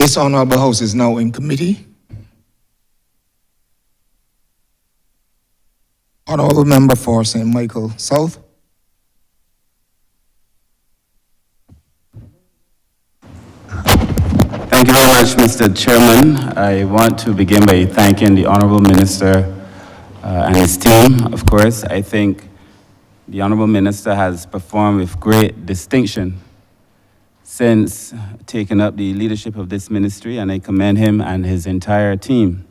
This Honourable House is now in committee. Honourable Member for St. Michael South. Thank you very much, Mr. Chairman. I want to begin by thanking the Honourable Minister and his team, of course. I think the Honourable Minister has performed with great distinction since taking up the leadership of this ministry, and I commend him and his entire team.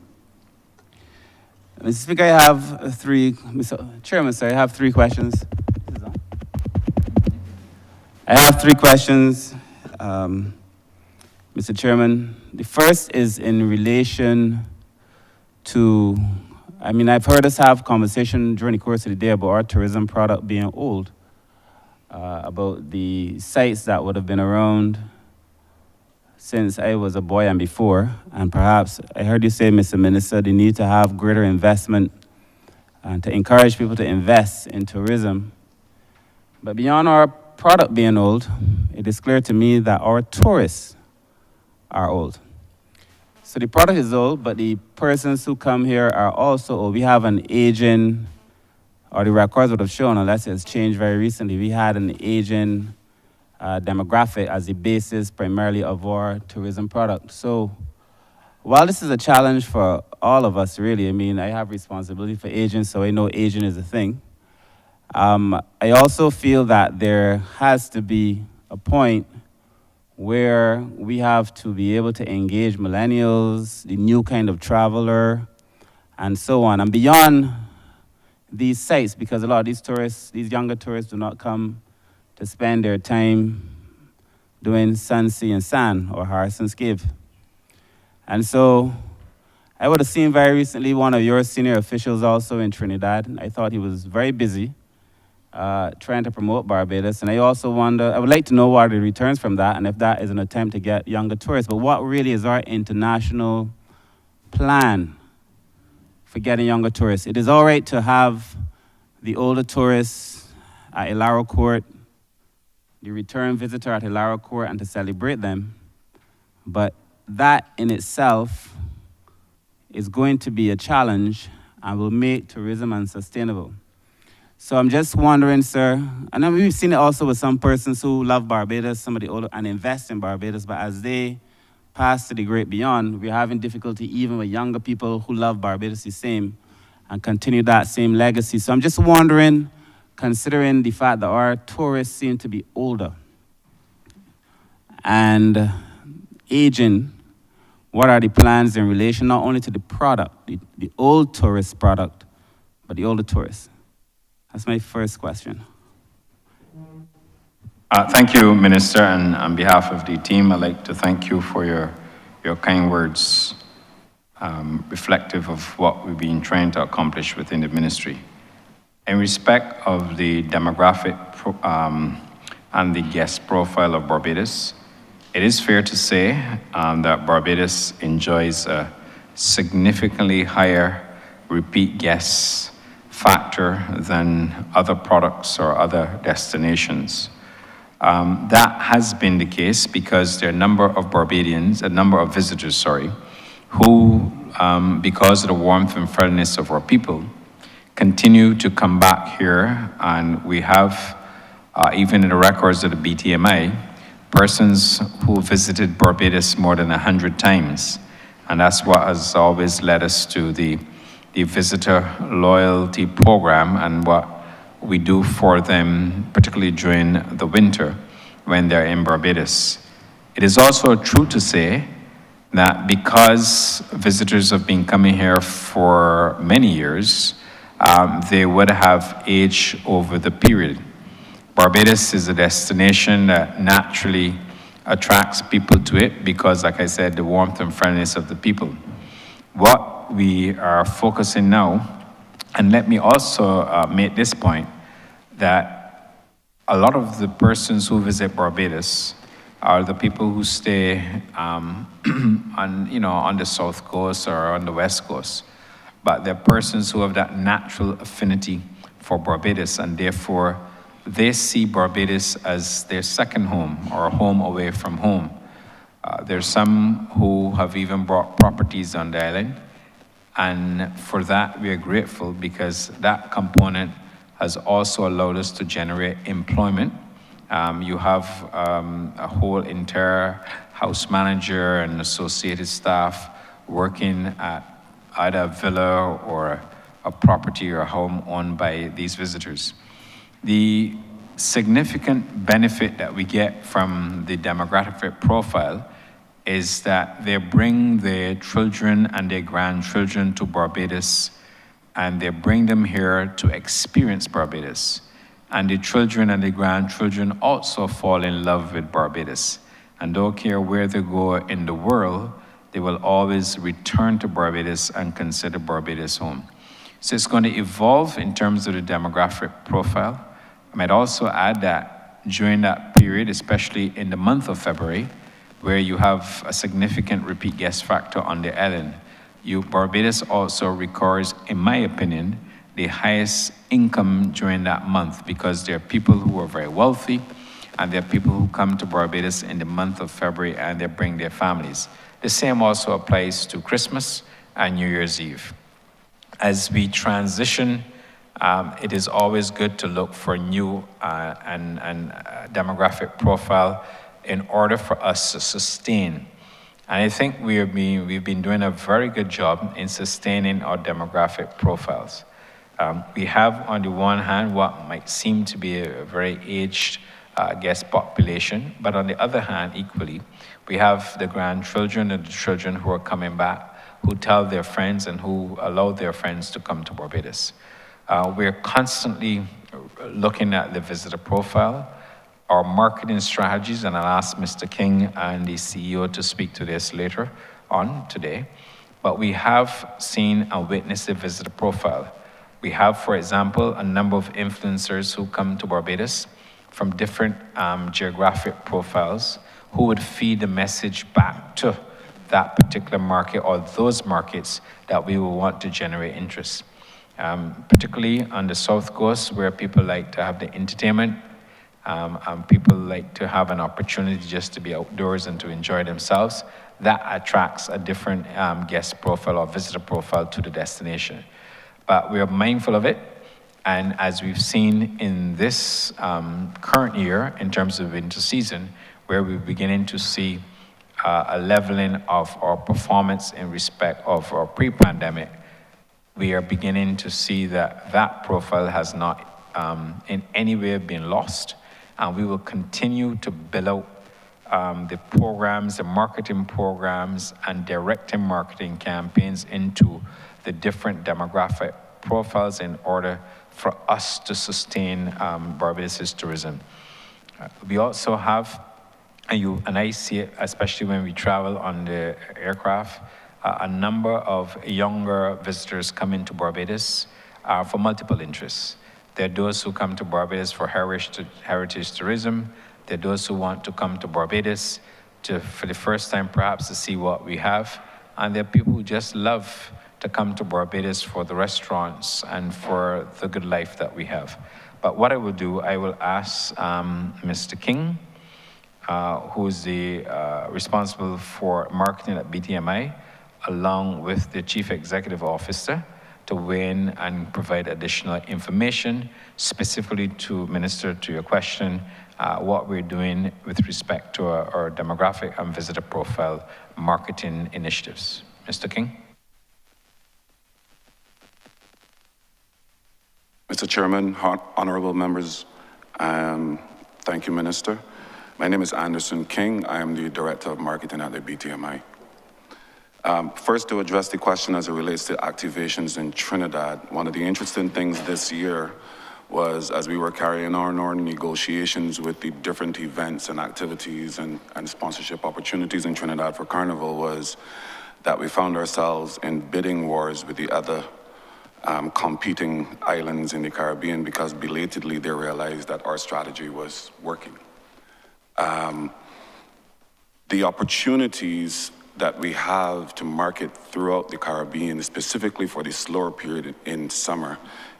Mr. Speaker, Mr. Chairman, sorry, I have three questions. Mr. Chairman. The first is in relation to, I've heard us have conversation during the course of the day about our tourism product being old, about the sites that would have been around since I was a boy and before, and perhaps I heard you say, Mr. Minister, the need to have greater investment and to encourage people to invest in tourism. But beyond our product being old, it is clear to me that our tourists are old. So the product is old, but the persons who come here are also old. We have an aging, or the records would have shown, unless it's changed very recently, we had an aging demographic as the basis primarily of our tourism product. So while this is a challenge for all of us, really, I have responsibility for aging, so I know aging is a thing. I also feel that there has to be a point where we have to be able to engage millennials, the new kind of traveler, and so on. And beyond these sites, because a lot of these tourists, these younger tourists, do not come to spend their time doing sun, sea, and sand, or Harrison's Cave. And so I would have seen very recently one of your senior officials also in Trinidad. I thought he was very busy trying to promote Barbados. And I also wonder, I would like to know what are the returns from that, and if that is an attempt to get younger tourists. But what really is our international plan for getting younger tourists? It is all right to have the older tourists at Ilaro Court, the return visitor at Ilaro Court, and to celebrate them. But that in itself is going to be a challenge and will make tourism unsustainable. So I'm just wondering, sir, and then we've seen it also with some persons who love Barbados, some of the older, and invest in Barbados, but as they pass to the great beyond, we're having difficulty even with younger people who love Barbados the same and continue that same legacy. So I'm just wondering, considering the fact that our tourists seem to be older and aging, what are the plans in relation not only to the product, the old tourist product, but the older tourists? That's my first question. Thank you, Minister, and on behalf of the team, I'd like to thank you for your kind words, reflective of what we've been trying to accomplish within the ministry. In respect of the demographic and the guest profile of Barbados, it is fair to say that Barbados enjoys a significantly higher repeat guests factor than other products or other destinations. That has been the case because there are a number of visitors, who, because of the warmth and friendliness of our people, continue to come back here, and we have, even in the records of the BTMI, persons who visited Barbados more than 100 times, and that's what has always led us to the visitor loyalty program and what we do for them, particularly during the winter when they're in Barbados. It is also true to say that because visitors have been coming here for many years, they would have aged over the period. Barbados is a destination that naturally attracts people to it because, like I said, the warmth and friendliness of the people. What we are focusing now, and let me also make this point, that a lot of the persons who visit Barbados are the people who stay on the South Coast or on the West Coast. But they're persons who have that natural affinity for Barbados, and therefore they see Barbados as their second home or a home away from home. There's some who have even bought properties on the island, and for that we are grateful because that component has also allowed us to generate employment. You have a whole entire house manager and associated staff working at either a villa or a property or a home owned by these visitors. The significant benefit that we get from the demographic profile is that they bring their children and their grandchildren to Barbados, and they bring them here to experience Barbados. And the children and the grandchildren also fall in love with Barbados. And don't care where they go in the world, they will always return to Barbados and consider Barbados home. So it's going to evolve in terms of the demographic profile. I might also add that during that period, especially in the month of February, where you have a significant repeat guest factor on the island, Barbados also records, in my opinion, the highest income during that month because there are people who are very wealthy and there are people who come to Barbados in the month of February and they bring their families. The same also applies to Christmas and New Year's Eve. As we transition, it is always good to look for new and demographic profile in order for us to sustain. And I think we've been doing a very good job in sustaining our demographic profiles. We have, on the one hand, what might seem to be a very aged guest population, but on the other hand, equally, we have the grandchildren and the children who are coming back, who tell their friends and who allow their friends to come to Barbados. We're constantly looking at the visitor profile, our marketing strategies, and I'll ask Mr. King and the CEO to speak to this later on today. But we have seen and witnessed the visitor profile. We have, for example, a number of influencers who come to Barbados from different geographic profiles who would feed the message back to that particular market or those markets that we will want to generate interest. Particularly on the South Coast, where people like to have the entertainment, and people like to have an opportunity just to be outdoors and to enjoy themselves, that attracts a different guest profile or visitor profile to the destination. But we are mindful of it, and as we've seen in this current year, in terms of winter season, where we're beginning to see a leveling of our performance in respect of our pre-pandemic, we are beginning to see that that profile has not in any way been lost, and we will continue to build out the programs, the marketing programs, and directing marketing campaigns into the different demographic profiles in order for us to sustain Barbados' tourism. We also have, and I see it especially when we travel on the aircraft, a number of younger visitors come into Barbados for multiple interests. There are those who come to Barbados for heritage tourism. There are those who want to come to Barbados for the first time perhaps to see what we have. And there are people who just love to come to Barbados for the restaurants and for the good life that we have. But what I will do, I will ask Mr. King, who is the responsible for marketing at BTMI, along with the Chief Executive Officer, to weigh in and provide additional information, specifically to minister to your question, what we're doing with respect to our demographic and visitor profile marketing initiatives. Mr. King? Mr. Chairman, honorable members, thank you, Minister. My name is Anderson King. I am the Director of Marketing at the BTMI. First, to address the question as it relates to activations in Trinidad, one of the interesting things this year was, as we were carrying on our negotiations with the different events and activities and sponsorship opportunities in Trinidad for Carnival, was that we found ourselves in bidding wars with the other competing islands in the Caribbean, because belatedly they realized that our strategy was working. The opportunities that we have to market throughout the Caribbean, specifically for the slower period in summer,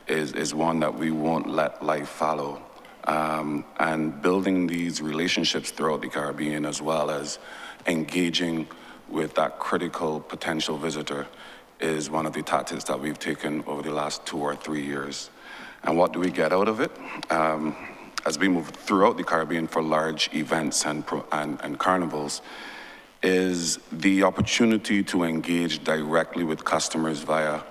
is one that we won't let life follow. and building these relationships throughout the Caribbean, as well as engaging with that critical potential visitor, is one of the tactics that we've taken over the last 2 or 3 years. And what do we get out of it? As we move throughout the Caribbean for large events and carnivals, is the opportunity to engage directly with customers via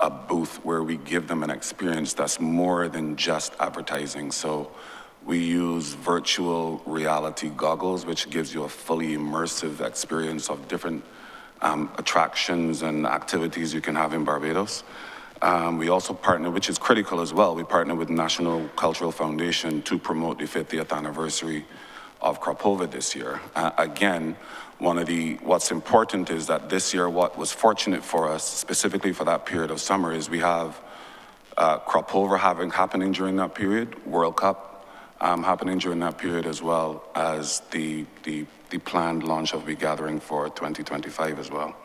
a booth where we give them an experience that's more than just advertising. So we use virtual reality goggles, which gives you a fully immersive experience of different attractions and activities you can have in Barbados. We also partner, which is critical as well, we partner with National Cultural Foundation to promote the 50th anniversary of Cropova this year. Again, what's important is that this year, what was fortunate for us, specifically for that period of summer, is we have Cropova happening during that period, World Cup happening during that period, as well as the planned launch of the gathering for 2025 as well.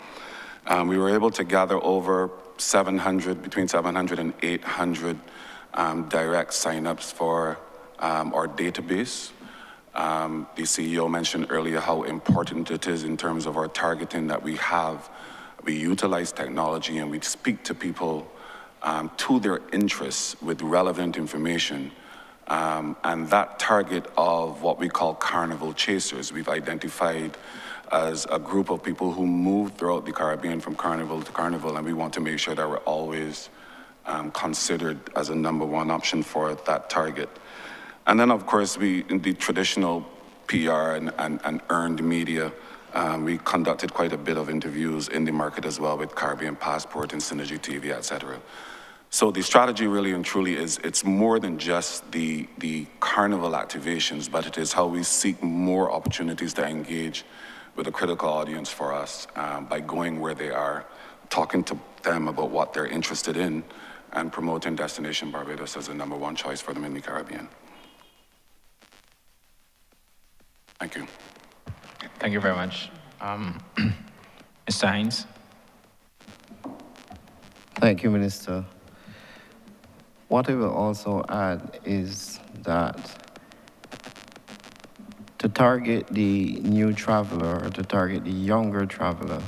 We were able to gather over between 700 and 800 direct signups for our database. The CEO mentioned earlier how important it is in terms of our targeting that we have. We utilize technology and we speak to people to their interests with relevant information. And that target of what we call carnival chasers, we've identified as a group of people who move throughout the Caribbean from carnival to carnival, and we want to make sure that we're always considered as a #1 option for that target. And then, of course, in the traditional PR and earned media, we conducted quite a bit of interviews in the market as well with Caribbean Passport and Synergy TV, et cetera. So the strategy really and truly is, it's more than just the carnival activations, but it is how we seek more opportunities to engage with a critical audience for us by going where they are, talking to them about what they're interested in, and promoting Destination Barbados as a #1 choice for them in the Caribbean. Thank you. Thank you very much. Mr. Hines? Thank you, Minister. What I will also add is that to target the new traveler or to target the younger traveler,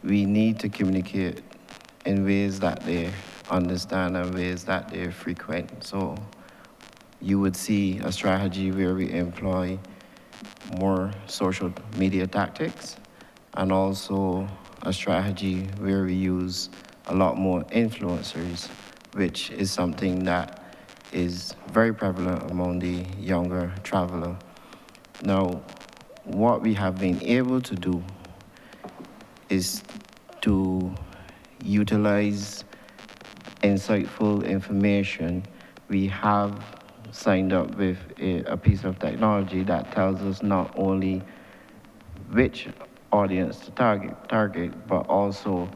we need to communicate in ways that they understand and ways that they frequent. So you would see a strategy where we employ more social media tactics, and also a strategy where we use a lot more influencers, which is something that is very prevalent among the younger traveler. Now, what we have been able to do is to utilize insightful information. We have signed up with a piece of technology that tells us not only which audience to target, but also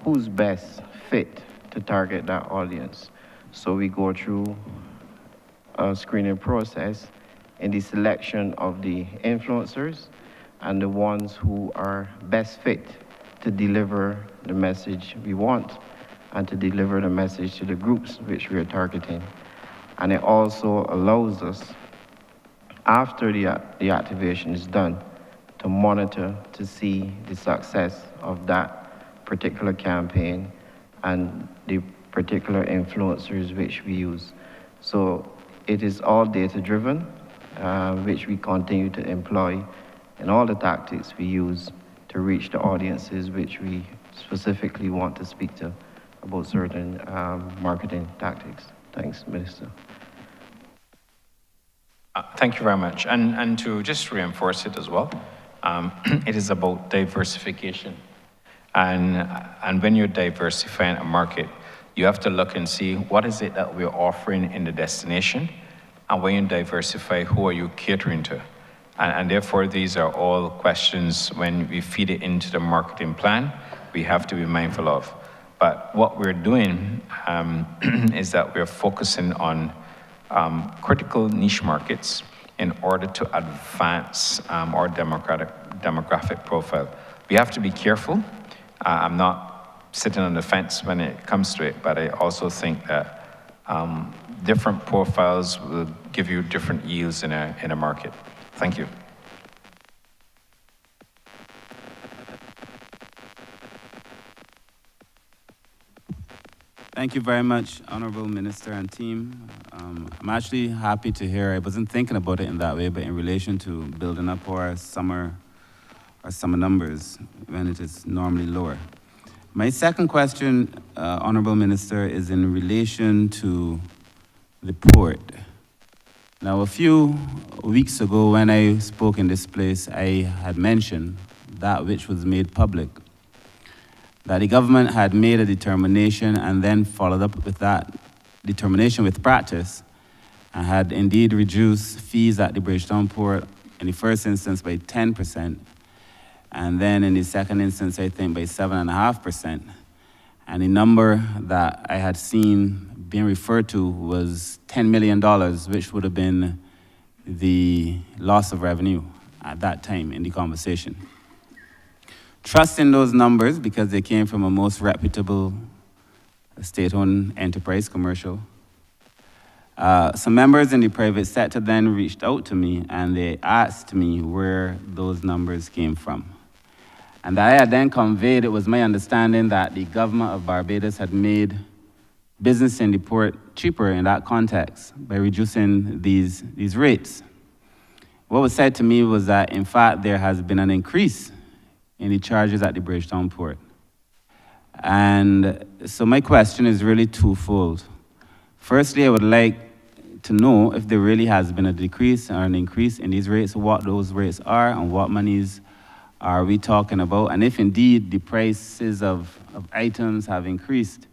who's best fit to target that audience. So we go through a screening process in the selection of the influencers and the ones who are best fit to deliver the message we want and to deliver the message to the groups which we are targeting. And it also allows us, after the activation is done, to monitor to see the success of that particular campaign and the particular influencers which we use. So it is all data-driven, which we continue to employ in all the tactics we use to reach the audiences which we specifically want to speak to about certain marketing tactics. Thanks, Minister. Thank you very much. And to just reinforce it as well, it is about diversification. And when you're diversifying a market, you have to look and see what is it that we're offering in the destination, and when you diversify, who are you catering to? And therefore, these are all questions when we feed it into the marketing plan, we have to be mindful of. But what we're doing is that we're focusing on critical niche markets in order to advance our demographic profile. We have to be careful. I'm not sitting on the fence when it comes to it, but I also think that different profiles will give you different yields in a market. Thank you. Thank you very much, Honourable Minister and team. I'm actually happy to hear, I wasn't thinking about it in that way, but in relation to building up our summer numbers when it is normally lower. My second question, Honourable Minister, is in relation to the port. Now, a few weeks ago when I spoke in this place, I had mentioned that which was made public, that the government had made a determination and then followed up with that determination with practice and had indeed reduced fees at the Bridgetown port in the first instance by 10%, and then in the second instance, I think by 7.5%. And the number that I had seen being referred to was $10 million, which would have been the loss of revenue at that time in the conversation. Trusting those numbers because they came from a most reputable state-owned enterprise, commercial. Some members in the private sector then reached out to me and they asked me where those numbers came from. And I had then conveyed, it was my understanding that the government of Barbados had made business in the port cheaper in that context by reducing these rates. What was said to me was that, in fact, there has been an increase in the charges at the Bridgetown port. And so my question is really twofold. Firstly, I would like to know if there really has been a decrease or an increase in these rates, what those rates are and what monies are we talking about. And if indeed the prices of items have increased,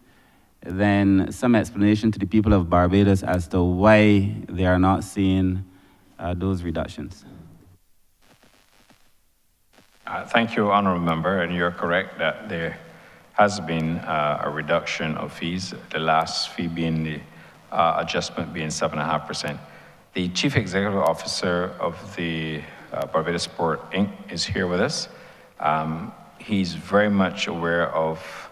then some explanation to the people of Barbados as to why they are not seeing those reductions. Thank you, Honourable Member, and you're correct that there has been a reduction of fees, the last fee being the adjustment being 7.5%. The Chief Executive Officer of the Barbados Port Inc. is here with us. He's very much aware of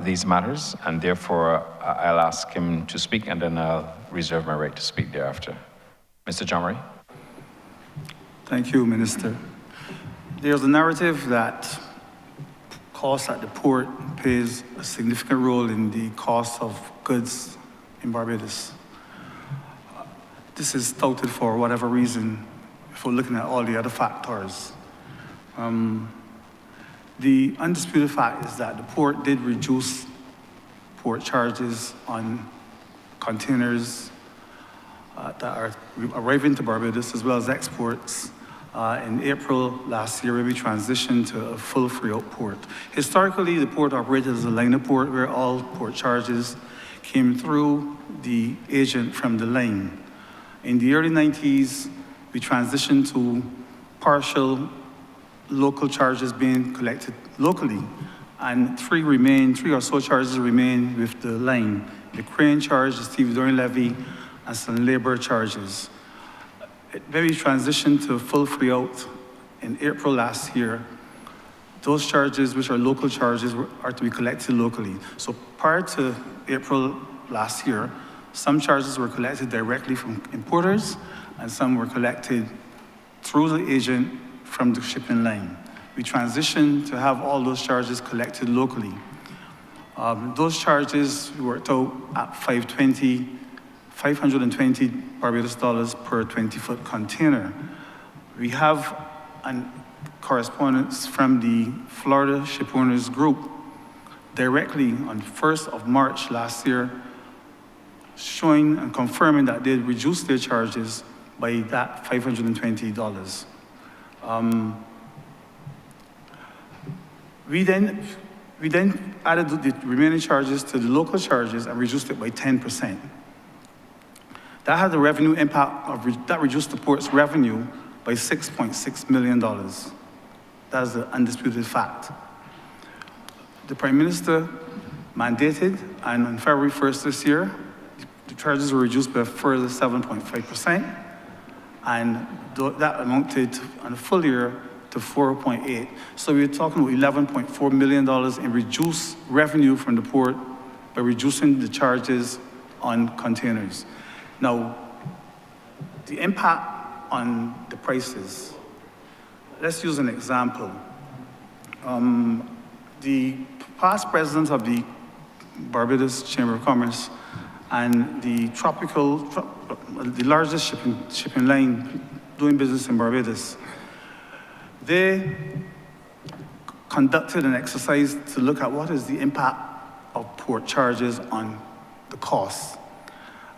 these matters, and therefore I'll ask him to speak and then I'll reserve my right to speak thereafter. Mr. John Murray. Thank you, Minister. There's a narrative that cost at the port plays a significant role in the cost of goods in Barbados. This is touted for whatever reason, if we're looking at all the other factors. The undisputed fact is that the port did reduce port charges on containers that are arriving to Barbados as well as exports. In April last year, we transitioned to a full free-out port. Historically, the port operated as a liner port where all port charges came through the agent from the line. In the early 90s, we transitioned to partial local charges being collected locally, and three or so charges remain with the line: the crane charge, the stevedoring levy, and some labor charges. When we transitioned to full free-out in April last year, those charges, which are local charges, are to be collected locally. So prior to April last year, some charges were collected directly from importers, and some were collected through the agent from the shipping line. We transitioned to have all those charges collected locally. Those charges worked out at $520 Barbados dollars per 20-foot container. We have a correspondence from the Florida Shipowners Group directly on 1st of March last year, showing and confirming that they reduced their charges by that $520. We then added the remaining charges to the local charges and reduced it by 10%. That had the revenue impact that reduced the port's revenue by $6.6 million. That is the undisputed fact. The Prime Minister mandated, and on February 1st this year, the charges were reduced by a further 7.5%, and that amounted on a full year to 4.8. So we're talking about $11.4 million in reduced revenue from the port by reducing the charges on containers. Now, the impact on the prices, let's use an example. The past president of the Barbados Chamber of Commerce and the the largest shipping line doing business in Barbados, they conducted an exercise to look at what is the impact of port charges on the cost.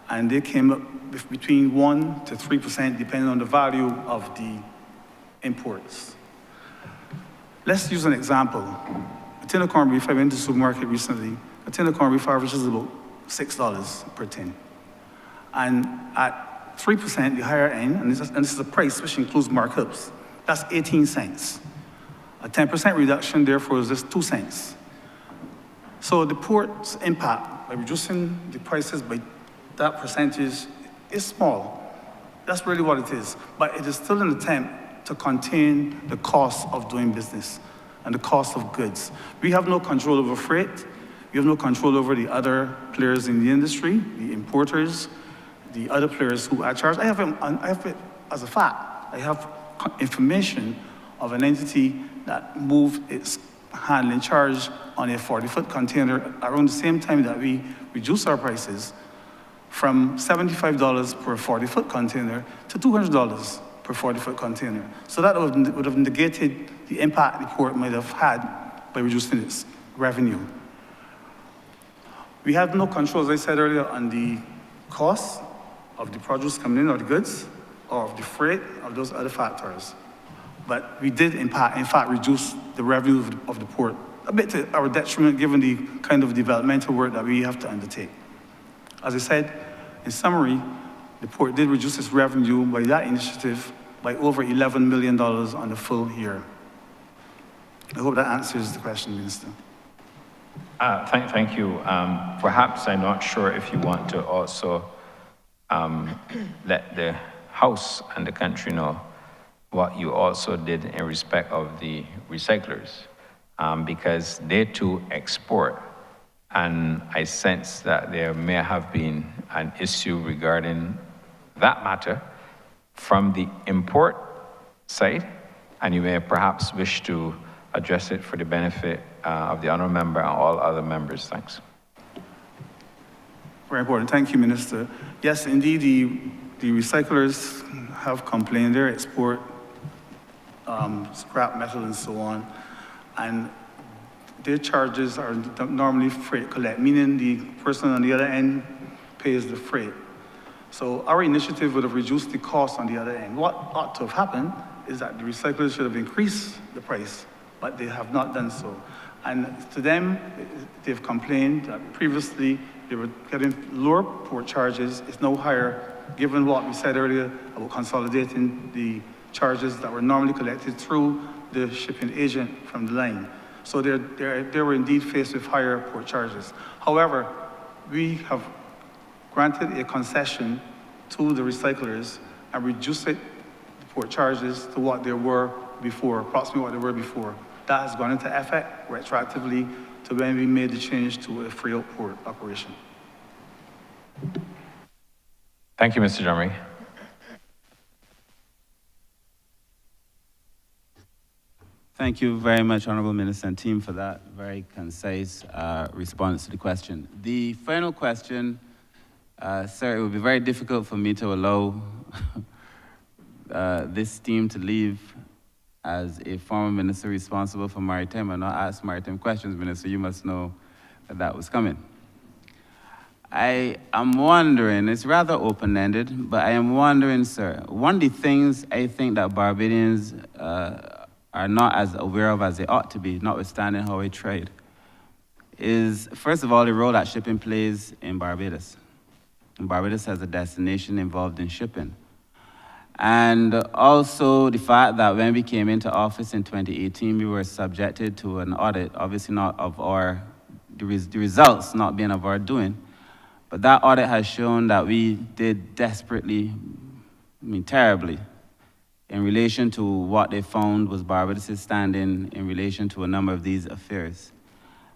And they came up with between 1% to 3% depending on the value of the imports. Let's use an example. A tin of corned beef, I went to the supermarket recently, a tin of corned beef averages about $6 per tin. And at 3%, the higher end, and this is a price which includes markups, that's 18 cents. A 10% reduction, therefore, is just 2 cents. So the port's impact by reducing the prices by that percentage is small. That's really what it is. But it is still an attempt to contain the cost of doing business and the cost of goods. We have no control over freight. We have no control over the other players in the industry, the importers, the other players who are charged. I have it as a fact. I have information of an entity that moved its handling charge on a 40-foot container around the same time that we reduced our prices from $75 per 40-foot container to $200 per 40-foot container. So that would have negated the impact the port might have had by reducing its revenue. We have no control, as I said earlier, on the cost of the produce coming in or the goods or of the freight or those other factors. But we did, in fact, reduce the revenue of the port a bit to our detriment given the kind of developmental work that we have to undertake. As I said, in summary, the port did reduce its revenue by that initiative by over $11 million on the full year. I hope that answers the question, Minister. Thank you. Perhaps I'm not sure if you want to also let the House and the country know what you also did in respect of the recyclers, because they too export. And I sense that there may have been an issue regarding that matter from the import side, and you may perhaps wish to address it for the benefit of the honourable member and all other members. Thanks. Very important. Thank you, Minister. Yes, indeed, the recyclers have complained. They export scrap metal and so on, and their charges are normally freight collect, meaning the person on the other end pays the freight. So our initiative would have reduced the cost on the other end. What ought to have happened is that the recyclers should have increased the price, but they have not done so. And to them, they've complained that previously they were getting lower port charges. It's now higher, given what we said earlier about consolidating the charges that were normally collected through the shipping agent from the line. So they were indeed faced with higher port charges. However, we have granted a concession to the recyclers and reduced the port charges to what they were before, approximately what they were before. That has gone into effect retroactively to when we made the change to a free out port operation. Thank you, Mr. Jomri. Thank you very much, Honourable Minister and team, for that very concise response to the question. The final question, sir, it would be very difficult for me to allow this team to leave as a former minister responsible for maritime and not ask maritime questions, Minister. You must know that that was coming. I am wondering, it's rather open-ended, but I am wondering, sir, one of the things I think that Barbadians are not as aware of as they ought to be, notwithstanding how we trade, is, first of all, the role that shipping plays in Barbados. And Barbados has a destination involved in shipping. And also the fact that when we came into office in 2018, we were subjected to an audit, obviously not of the results not being of our doing, but that audit has shown that we did desperately, terribly, in relation to what they found was Barbados' standing in relation to a number of these affairs.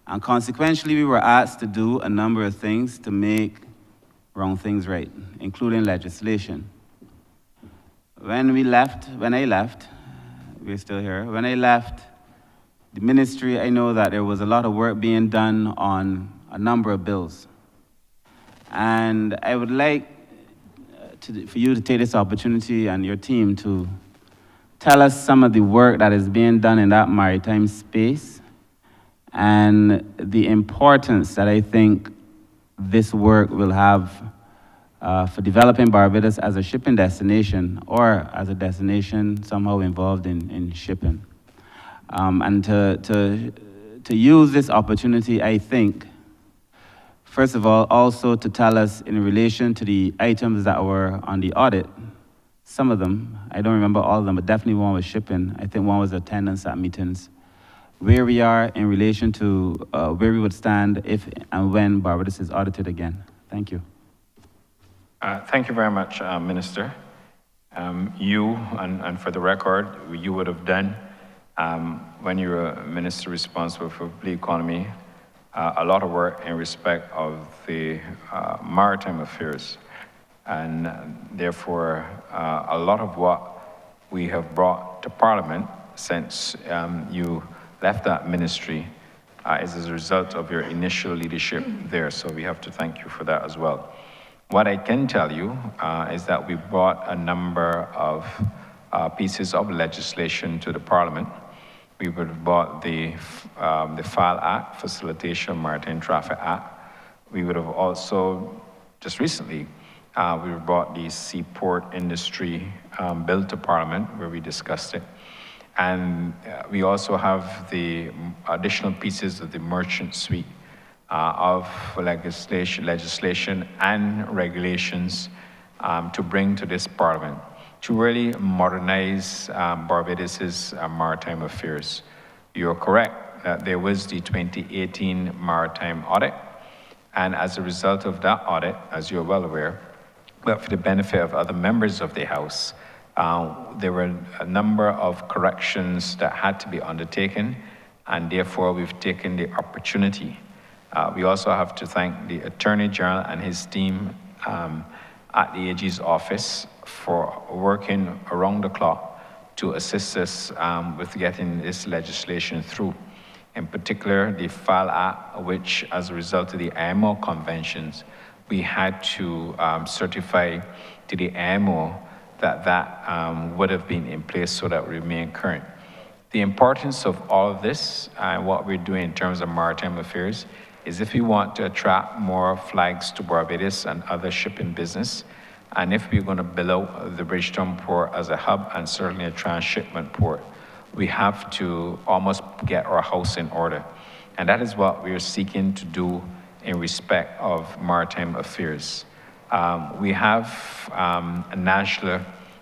And consequently, we were asked to do a number of things to make wrong things right, including legislation. When I left, we're still here, when I left the ministry, I know that there was a lot of work being done on a number of bills. And I would like for you to take this opportunity and your team to tell us some of the work that is being done in that maritime space and the importance that I think this work will have for developing Barbados as a shipping destination or as a destination somehow involved in shipping. And to use this opportunity, I think, first of all, also to tell us in relation to the items that were on the audit, some of them, I don't remember all of them, but definitely one was shipping. I think one was attendance at meetings. Where we are in relation to where we would stand if and when Barbados is audited again. Thank you. Thank you very much, Minister. You, and for the record, you would have done, when you were Minister responsible for the economy, a lot of work in respect of the maritime affairs. And therefore, a lot of what we have brought to Parliament since you left that ministry is as a result of your initial leadership there. So we have to thank you for that as well. What I can tell you is that we brought a number of pieces of legislation to the Parliament. We would have brought the FAL Act, Facilitation of Maritime Traffic Act. We would have also, just recently, we brought the Seaport Industry Bill to Parliament, where we discussed it. And we also have the additional pieces of the merchant suite of legislation and regulations to bring to this Parliament to really modernize Barbados's maritime affairs. You're correct that there was the 2018 maritime audit, and as a result of that audit, as you're well aware, but for the benefit of other members of the House, there were a number of corrections that had to be undertaken, and therefore we've taken the opportunity. We also have to thank the Attorney General and his team at the AG's office for working around the clock to assist us with getting this legislation through. In particular, the FAL Act, which as a result of the IMO conventions, we had to certify to the IMO that would have been in place so that we remain current. The importance of all of this and what we're doing in terms of maritime affairs is if we want to attract more flags to Barbados and other shipping business, and if we're going to build out the Bridgetown port as a hub and certainly a transshipment port, we have to almost get our house in order. And that is what we are seeking to do in respect of maritime affairs. We have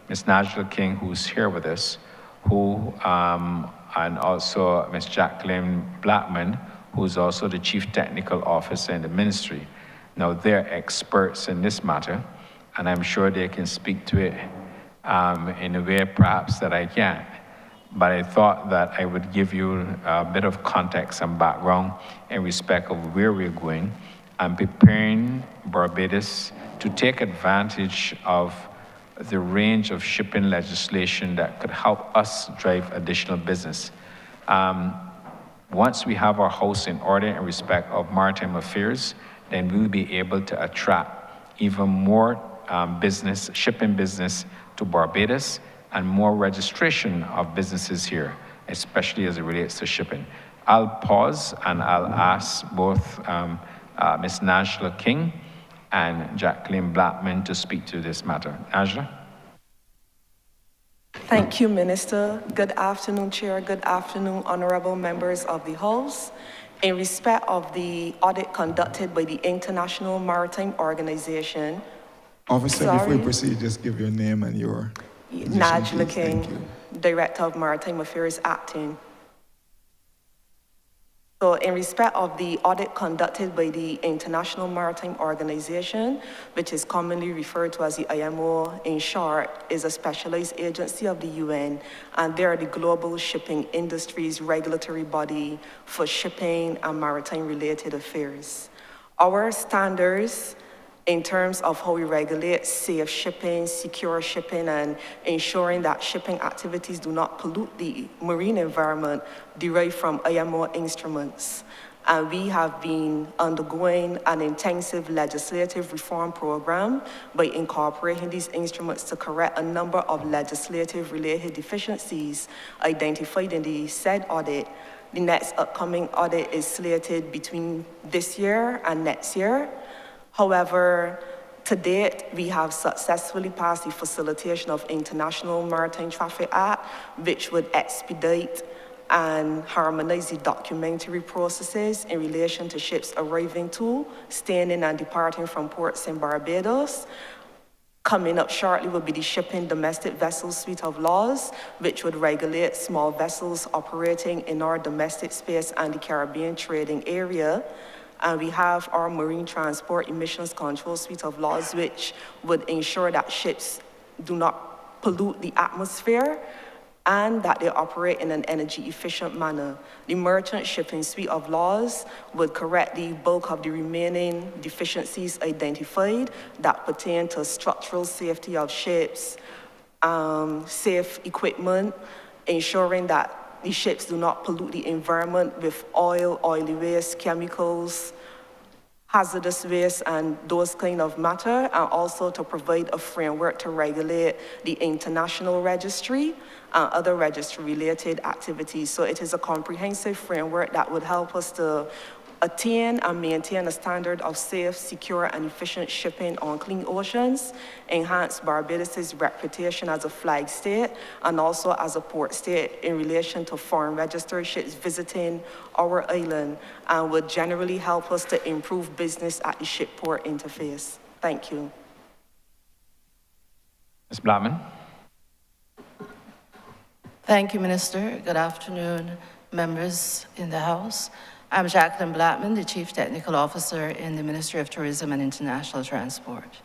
Ms. Najla King, who's here with us, and also Ms. Jacqueline Blackman, who's also the Chief Technical Officer in the ministry. Now, they're experts in this matter, and I'm sure they can speak to it in a way perhaps that I can't. But I thought that I would give you a bit of context and background in respect of where we're going and preparing Barbados to take advantage of the range of shipping legislation that could help us drive additional business. Once we have our house in order in respect of maritime affairs, then we'll be able to attract even more shipping business to Barbados and more registration of businesses here, especially as it relates to shipping. I'll pause and I'll ask both Ms. Najla King and Jacqueline Blackman to speak to this matter. Najla? Thank you, Minister. Good afternoon, Chair. Good afternoon, honorable members of the House. In respect of the audit conducted by the International Maritime Organization. Officer, before you proceed, just give your name and your position, Najla please. King, Director of Maritime Affairs, acting. So in respect of the audit conducted by the International Maritime Organization, which is commonly referred to as the IMO, in short, is a specialized agency of the UN, and they are the global shipping industry's regulatory body for shipping and maritime related affairs. Our standards in terms of how we regulate safe shipping, secure shipping, and ensuring that shipping activities do not pollute the marine environment derived from IMO instruments. And we have been undergoing an intensive legislative reform program by incorporating these instruments to correct a number of legislative-related deficiencies identified in the said audit. The next upcoming audit is slated between this year and next year. However, to date, we have successfully passed the Facilitation of International Maritime Traffic Act, which would expedite and harmonize the documentary processes in relation to ships arriving to, staying in, and departing from ports in Barbados. Coming up shortly will be the Shipping Domestic Vessels Suite of Laws, which would regulate small vessels operating in our domestic space and the Caribbean trading area. And we have our Marine Transport Emissions Control Suite of Laws, which would ensure that ships do not pollute the atmosphere and that they operate in an energy-efficient manner. The Merchant Shipping Suite of Laws would correct the bulk of the remaining deficiencies identified that pertain to structural safety of ships, safe equipment, ensuring that the ships do not pollute the environment with oil, oily waste, chemicals, hazardous waste, and those kind of matter, and also to provide a framework to regulate the international registry and other registry-related activities. So it is a comprehensive framework that would help us to attain and maintain a standard of safe, secure, and efficient shipping on clean oceans, enhance Barbados' reputation as a flag state and also as a port state in relation to foreign registered ships visiting our island, and would generally help us to improve business at the ship-port interface. Thank you. Ms. Blattman. Thank you, Minister. Good afternoon, members in the House. I'm Jacqueline Blattman, the Chief Technical Officer in the Ministry of Tourism and International Transport.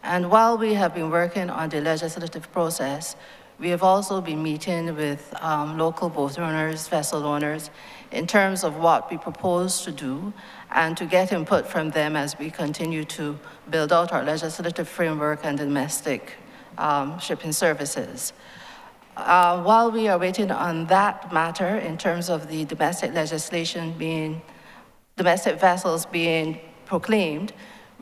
And while we have been working on the legislative process, we have also been meeting with local boat owners, vessel owners, in terms of what we propose to do and to get input from them as we continue to build out our legislative framework and domestic shipping services. While we are waiting on that matter in terms of the domestic legislation domestic vessels being proclaimed,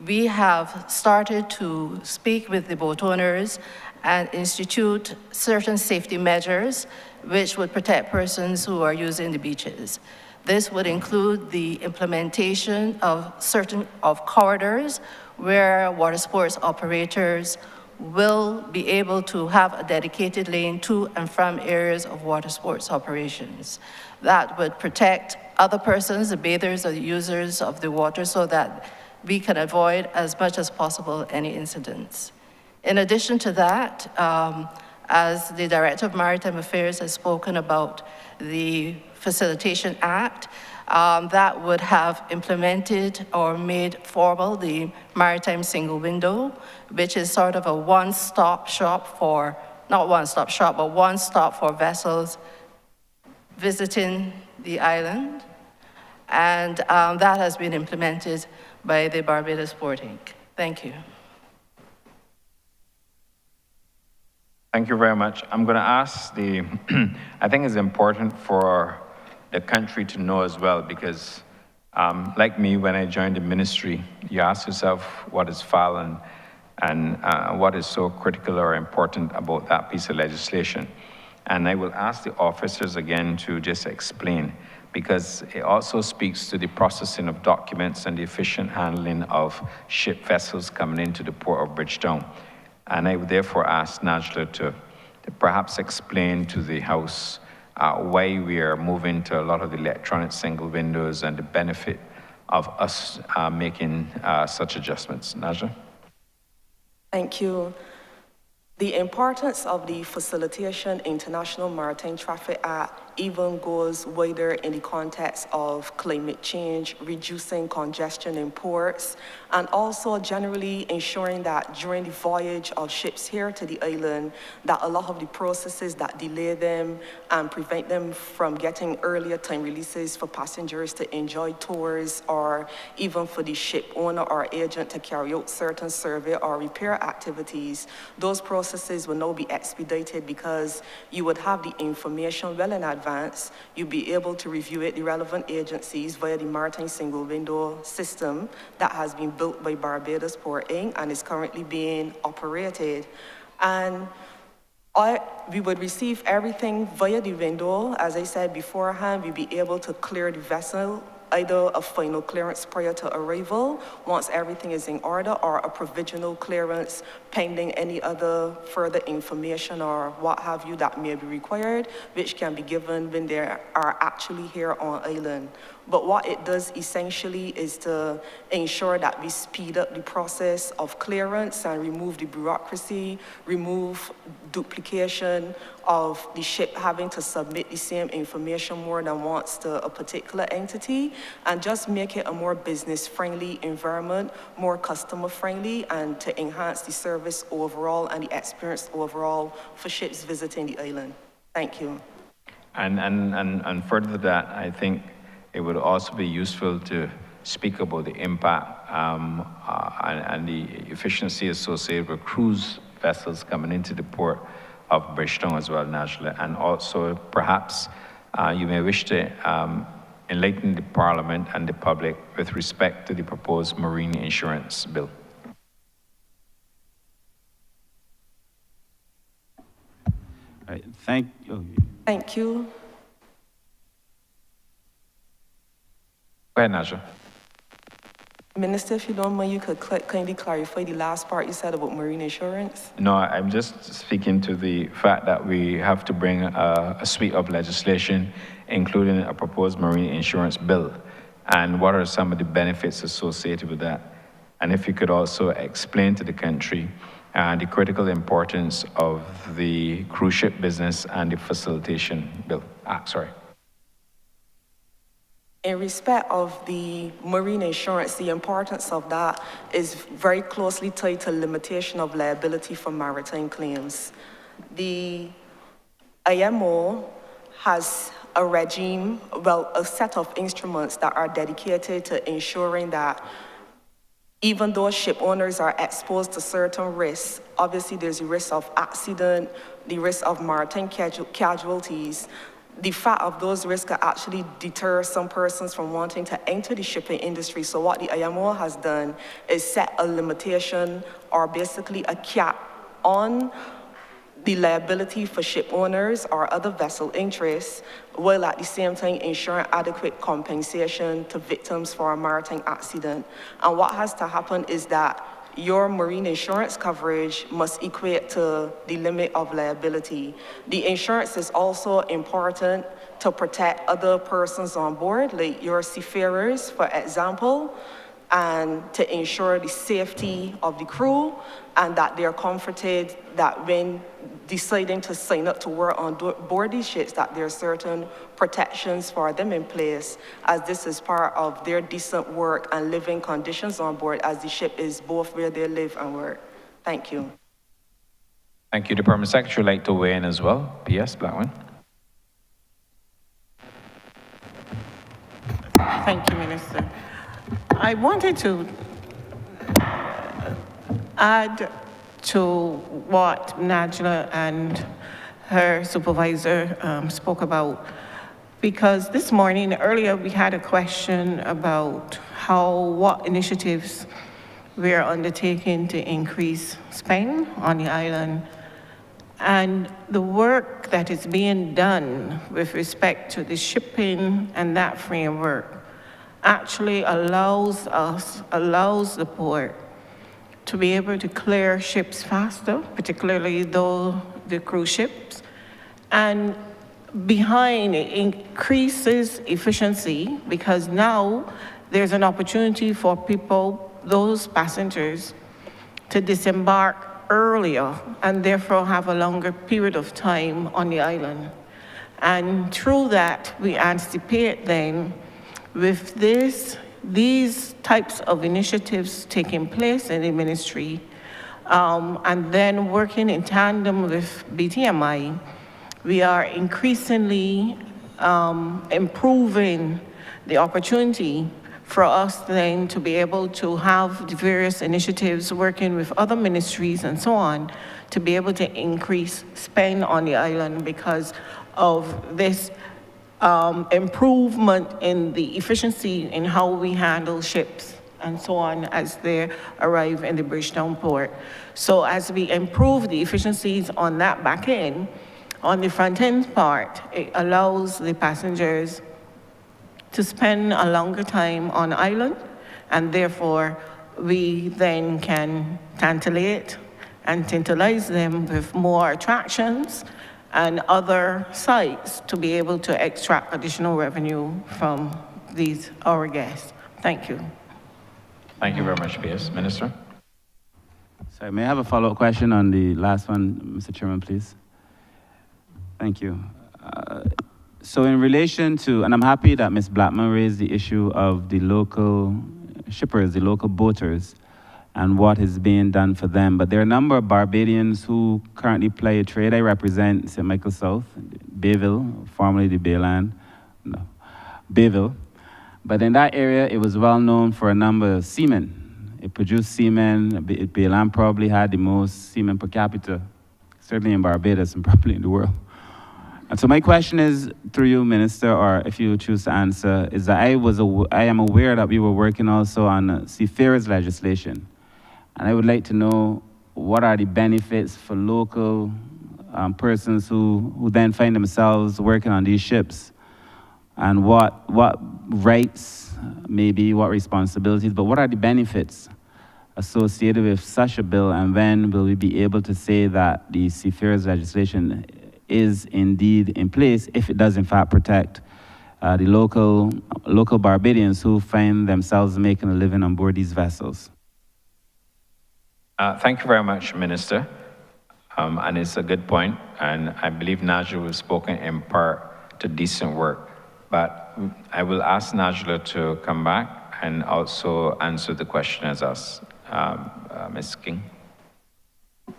we have started to speak with the boat owners and institute certain safety measures which would protect persons who are using the beaches. This would include the implementation of certain corridors where water sports operators will be able to have a dedicated lane to and from areas of water sports operations. That would protect other persons, the bathers or the users of the water, so that we can avoid as much as possible any incidents. In addition to that, as the Director of Maritime Affairs has spoken about the Facilitation Act, that would have implemented or made formal the Maritime Single Window, which is sort of a one-stop shop for, not one-stop shop, but one stop for vessels visiting the island. And that has been implemented by the Barbados Port Inc. Thank you. Thank you very much. I'm going to ask I think it's important for the country to know as well, because like me, when I joined the ministry, you ask yourself what is FAL and what is so critical or important about that piece of legislation. And I will ask the officers again to just explain, because it also speaks to the processing of documents and the efficient handling of ship vessels coming into the port of Bridgetown. And I would therefore ask Najla to perhaps explain to the House why we are moving to a lot of the electronic single windows and the benefit of us making such adjustments. Najla? Thank you. The importance of the Facilitation International Maritime Traffic Act even goes wider in the context of climate change, reducing congestion in ports, and also generally ensuring that during the voyage of ships here to the island, that a lot of the processes that delay them and prevent them from getting earlier time releases for passengers to enjoy tours, or even for the ship owner or agent to carry out certain survey or repair activities, those processes will now be expedited because you would have the information well in advance. You'll be able to review it, the relevant agencies, via the Maritime Single Window system that has been built by Barbados Port Inc. and is currently being operated. And we would receive everything via the window. As I said beforehand, we'd be able to clear the vessel, either a final clearance prior to arrival, once everything is in order, or a provisional clearance pending any other further information or what have you that may be required, which can be given when they are actually here on island. But what it does essentially is to ensure that we speed up the process of clearance and remove the bureaucracy, remove duplication of the ship having to submit the same information more than once to a particular entity, and just make it a more business-friendly environment, more customer-friendly, and to enhance the service overall and the experience overall for ships visiting the island. Thank you. And further to that, I think it would also be useful to speak about the impact and the efficiency associated with cruise vessels coming into the port of Bridgetown as well, naturally. And also, perhaps, you may wish to enlighten the Parliament and the public with respect to the proposed marine insurance bill. All right, thank you. Thank you. Go ahead, Naja. Minister, if you don't mind, you could kindly clarify the last part you said about marine insurance. No, I'm just speaking to the fact that we have to bring a suite of legislation, including a proposed marine insurance bill, and what are some of the benefits associated with that. And if you could also explain to the country the critical importance of the cruise ship business and the facilitation bill. In respect of the marine insurance, the importance of that is very closely tied to limitation of liability for maritime claims. The IMO has a regime, well, a set of instruments that are dedicated to ensuring that even though ship owners are exposed to certain risks, obviously there's the risk of accident, the risk of maritime casualties. The fact of those risks can actually deter some persons from wanting to enter the shipping industry. So what the IMO has done is set a limitation, or basically a cap, on the liability for ship owners or other vessel interests, while at the same time ensuring adequate compensation to victims for a maritime accident. And what has to happen is that your marine insurance coverage must equate to the limit of liability. The insurance is also important to protect other persons on board, like your seafarers, for example, and to ensure the safety of the crew, and that they're comforted that when deciding to sign up to work on board these ships, that there are certain protections for them in place, as this is part of their decent work and living conditions on board, as the ship is both where they live and work. Thank you. Thank you. The Permanent Secretary would like to weigh in as well. P.S. Blackman. Thank you, Minister. I wanted to add to what Najla and her supervisor spoke about, because this morning, earlier, we had a question about what initiatives we are undertaking to increase spend on the island. And the work that is being done with respect to the shipping and that framework actually allows the port to be able to clear ships faster, particularly the cruise ships. And behind it increases efficiency, because now there's an opportunity for people, those passengers, to disembark earlier and therefore have a longer period of time on the island. And through that, we anticipate then with these types of initiatives taking place in the ministry, and then working in tandem with BTMI, we are increasingly improving the opportunity for us then to be able to have the various initiatives working with other ministries and so on to be able to increase spend on the island because of this improvement in the efficiency in how we handle ships and so on as they arrive in the Bridgetown port. So as we improve the efficiencies on that back end, on the front end part, it allows the passengers to spend a longer time on island, and therefore we then can tantalize them with more attractions and other sites to be able to extract additional revenue from our guests. Thank you. Thank you very much, PS. Minister? Sorry, may I have a follow-up question on the last one, Mr. Chairman, please? Thank you. So in relation to, and I'm happy that Ms. Blackman raised the issue of the local shippers, the local boaters, and what is being done for them. But there are a number of Barbadians who currently play a trade. I represent St. Michael South, Bayville, formerly the Bayville. But in that area, it was well known for a number of seamen. It produced seamen. Bayland probably had the most seamen per capita, certainly in Barbados and probably in the world. And so my question is, through you, Minister, or if you choose to answer, is that I am aware that we were working also on seafarers legislation. And I would like to know what are the benefits for local persons who then find themselves working on these ships, and what rights, maybe what responsibilities, but what are the benefits associated with such a bill, and when will we be able to say that the seafarers legislation is indeed in place if it does in fact protect the local Barbadians who find themselves making a living on board these vessels? Thank you very much, Minister. And it's a good point. And I believe Najla was spoken in part to decent work. But I will ask Najla to come back and also answer the question as us. Ms. King.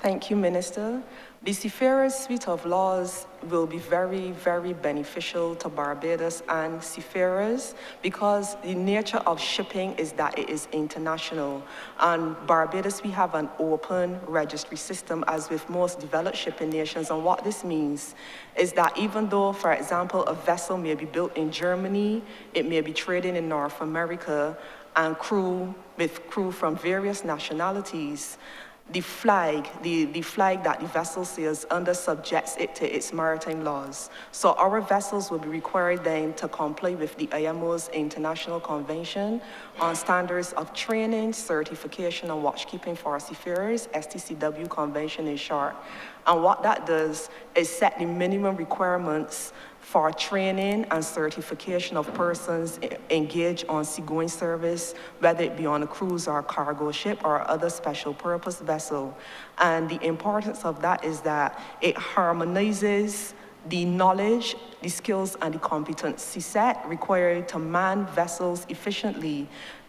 Thank you, Minister. The seafarers' suite of laws will be very, very beneficial to Barbados and seafarers because the nature of shipping is that it is international. And Barbados, we have an open registry system as with most developed shipping nations. And what this means is that even though, for example, a vessel may be built in Germany, it may be trading in North America, and crew from various nationalities, the flag that the vessel sails under subjects it to its maritime laws. So our vessels will be required then to comply with the IMO's International Convention on Standards of Training, Certification, and Watchkeeping for Seafarers, STCW Convention in short. And what that does is set the minimum requirements for training and certification of persons engaged on seagoing service, whether it be on a cruise or a cargo ship or other special purpose vessel. And the importance of that is that it harmonizes the knowledge, the skills, and the competency set required to man vessels efficiently,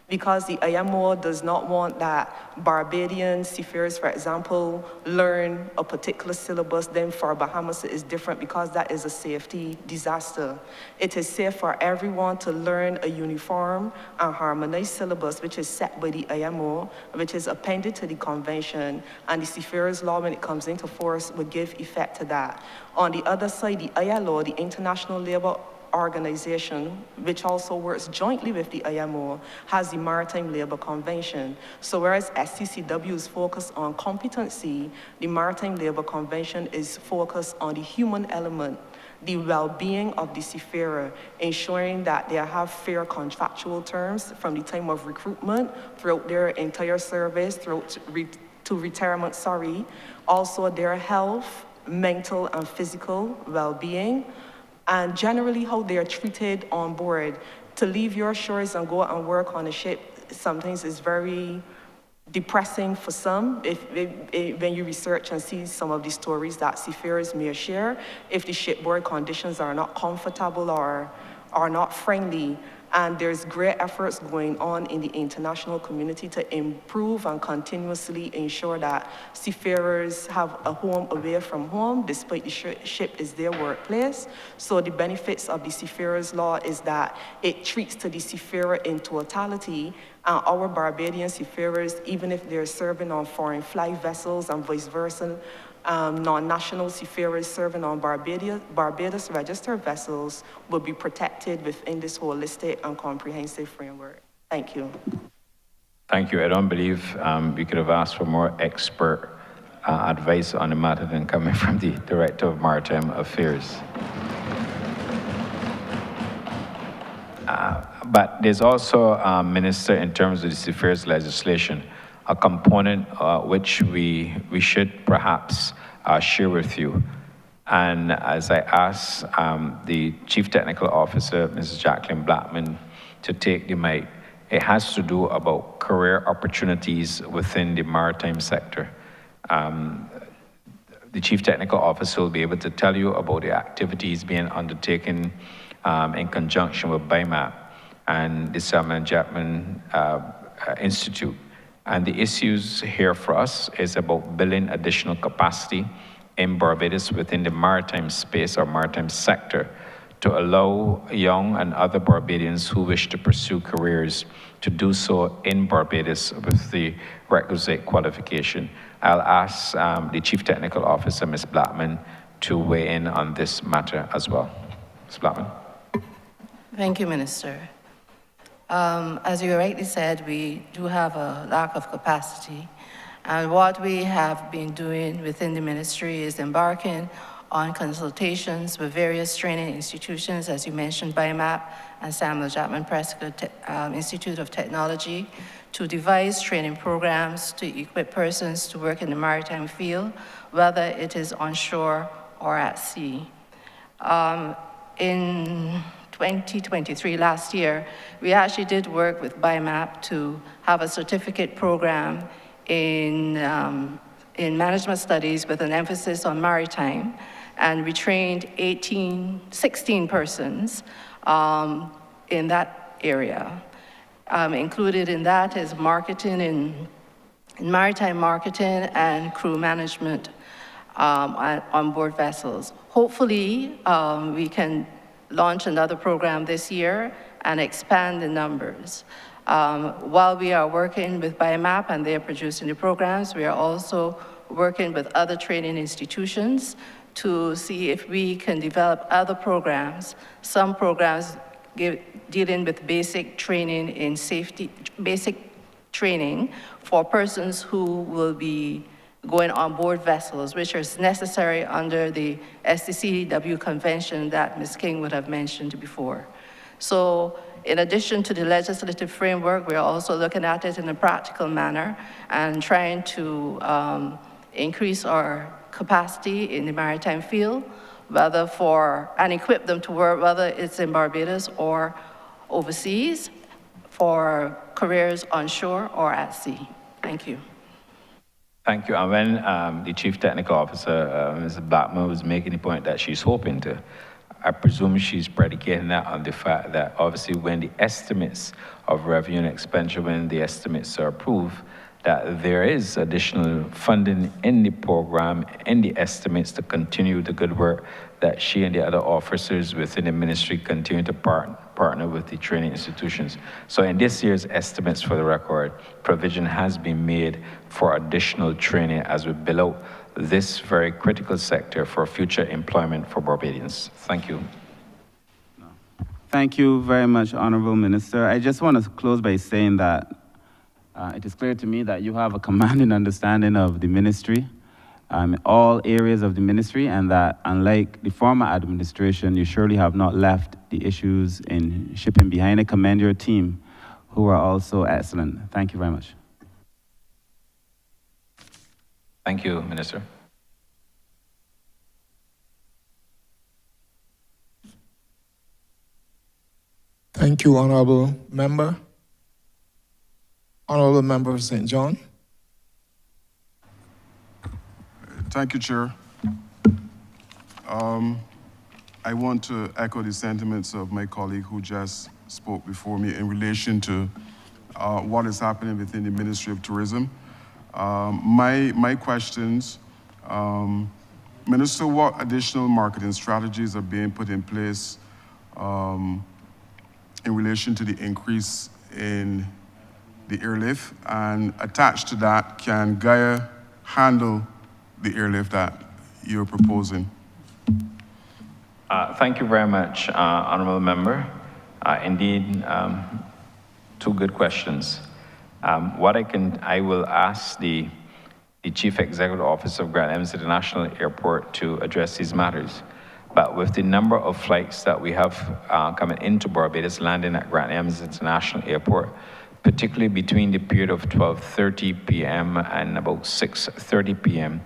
because the IMO does not want that Barbadian seafarers, for example, learn a particular syllabus, then for Bahamas it is different because that is a safety disaster. It is safe for everyone to learn a uniform and harmonized syllabus, which is set by the IMO, which is appended to the convention, and the seafarers law, when it comes into force, will give effect to that. On the other side, the ILO, the International Labour Organization, which also works jointly with the IMO, has the Maritime Labour Convention. So whereas STCW is focused on competency, the Maritime Labour Convention is focused on the human element, the well-being of the seafarer, ensuring that they have fair contractual terms from the time of recruitment throughout their entire service, to retirement, also their health, mental and physical well-being, and generally how they are treated on board. To leave your shores and go and work on a ship sometimes is very depressing for some when you research and see some of the stories that seafarers may share, if the shipboard conditions are not comfortable or are not friendly. And there's great efforts going on in the international community to improve and continuously ensure that seafarers have a home away from home, despite the ship is their workplace. So the benefits of the seafarers law is that it treats to the seafarer in totality, and our Barbadian seafarers, even if they're serving on foreign flag vessels and vice versa, non-national seafarers serving on Barbados registered vessels will be protected within this holistic and comprehensive framework. Thank you. Thank you. I don't believe we could have asked for more expert advice on the matter than coming from the Director of Maritime Affairs. But there's also, Minister, in terms of the seafarers legislation, a component which we should perhaps share with you. And as I asked the Chief Technical Officer, Mrs. Jacqueline Blackman, to take the mic, it has to do about career opportunities within the maritime sector. The Chief Technical Officer will be able to tell you about the activities being undertaken in conjunction with BIMAP and the Salmon Chapman Institute. And the issues here for us is about building additional capacity in Barbados within the maritime space or maritime sector to allow young and other Barbadians who wish to pursue careers to do so in Barbados with the requisite qualification. I'll ask the Chief Technical Officer, Ms. Blackman, to weigh in on this matter as well. Ms. Blackman. Thank you, Minister. As you rightly said, we do have a lack of capacity. And what we have been doing within the ministry is embarking on consultations with various training institutions, as you mentioned, BIMAP and Samuel Chapman Prescott Institute of Technology, to devise training programs to equip persons to work in the maritime field, whether it is onshore or at sea. In 2023, last year, we actually did work with BIMAP to have a certificate program in management studies with an emphasis on maritime, and we trained 16 persons in that area. Included in that is marketing in maritime marketing and crew management on board vessels. Hopefully, we can launch another program this year and expand the numbers. While we are working with BIMAP and they're producing the programs, we are also working with other training institutions to see if we can develop other programs, some programs dealing with basic training in safety, basic training for persons who will be going on board vessels, which is necessary under the STCW convention that Ms. King would have mentioned before. So in addition to the legislative framework, we're also looking at it in a practical manner and trying to increase our capacity in the maritime field, whether and equip them to work, whether it's in Barbados or overseas, for careers onshore or at sea. Thank you. Thank you. And when the Chief Technical Officer, Ms. Blackman, was making the point that she's hoping to, I presume she's predicating that on the fact that obviously when the estimates of revenue and expenditure, when the estimates are approved, that there is additional funding in the program, in the estimates to continue the good work that she and the other officers within the ministry continue to partner with the training institutions. So in this year's estimates, for the record, provision has been made for additional training as we build out this very critical sector for future employment for Barbadians. Thank you. Thank you very much, Honourable Minister. I just want to close by saying that it is clear to me that you have a commanding understanding of the ministry, all areas of the ministry, and that unlike the former administration, you surely have not left the issues in shipping behind. I commend your team, who are also excellent. Thank you very much. Thank you, Minister. Thank you, Honourable Member. Honourable Member of St. John. Thank you, Chair. I want to echo the sentiments of my colleague who just spoke before me in relation to what is happening within the Ministry of Tourism. My questions, Minister, what additional marketing strategies are being put in place in relation to the increase in the airlift? And attached to that, can Gaia handle the airlift that you're proposing? Thank you very much, Honourable Member. Indeed, two good questions. I will ask the Chief Executive Officer of Grand Evans International Airport to address these matters. But with the number of flights that we have coming into Barbados, landing at Grand Evans International Airport, particularly between the period of 12:30 p.m. and about 6:30 p.m.,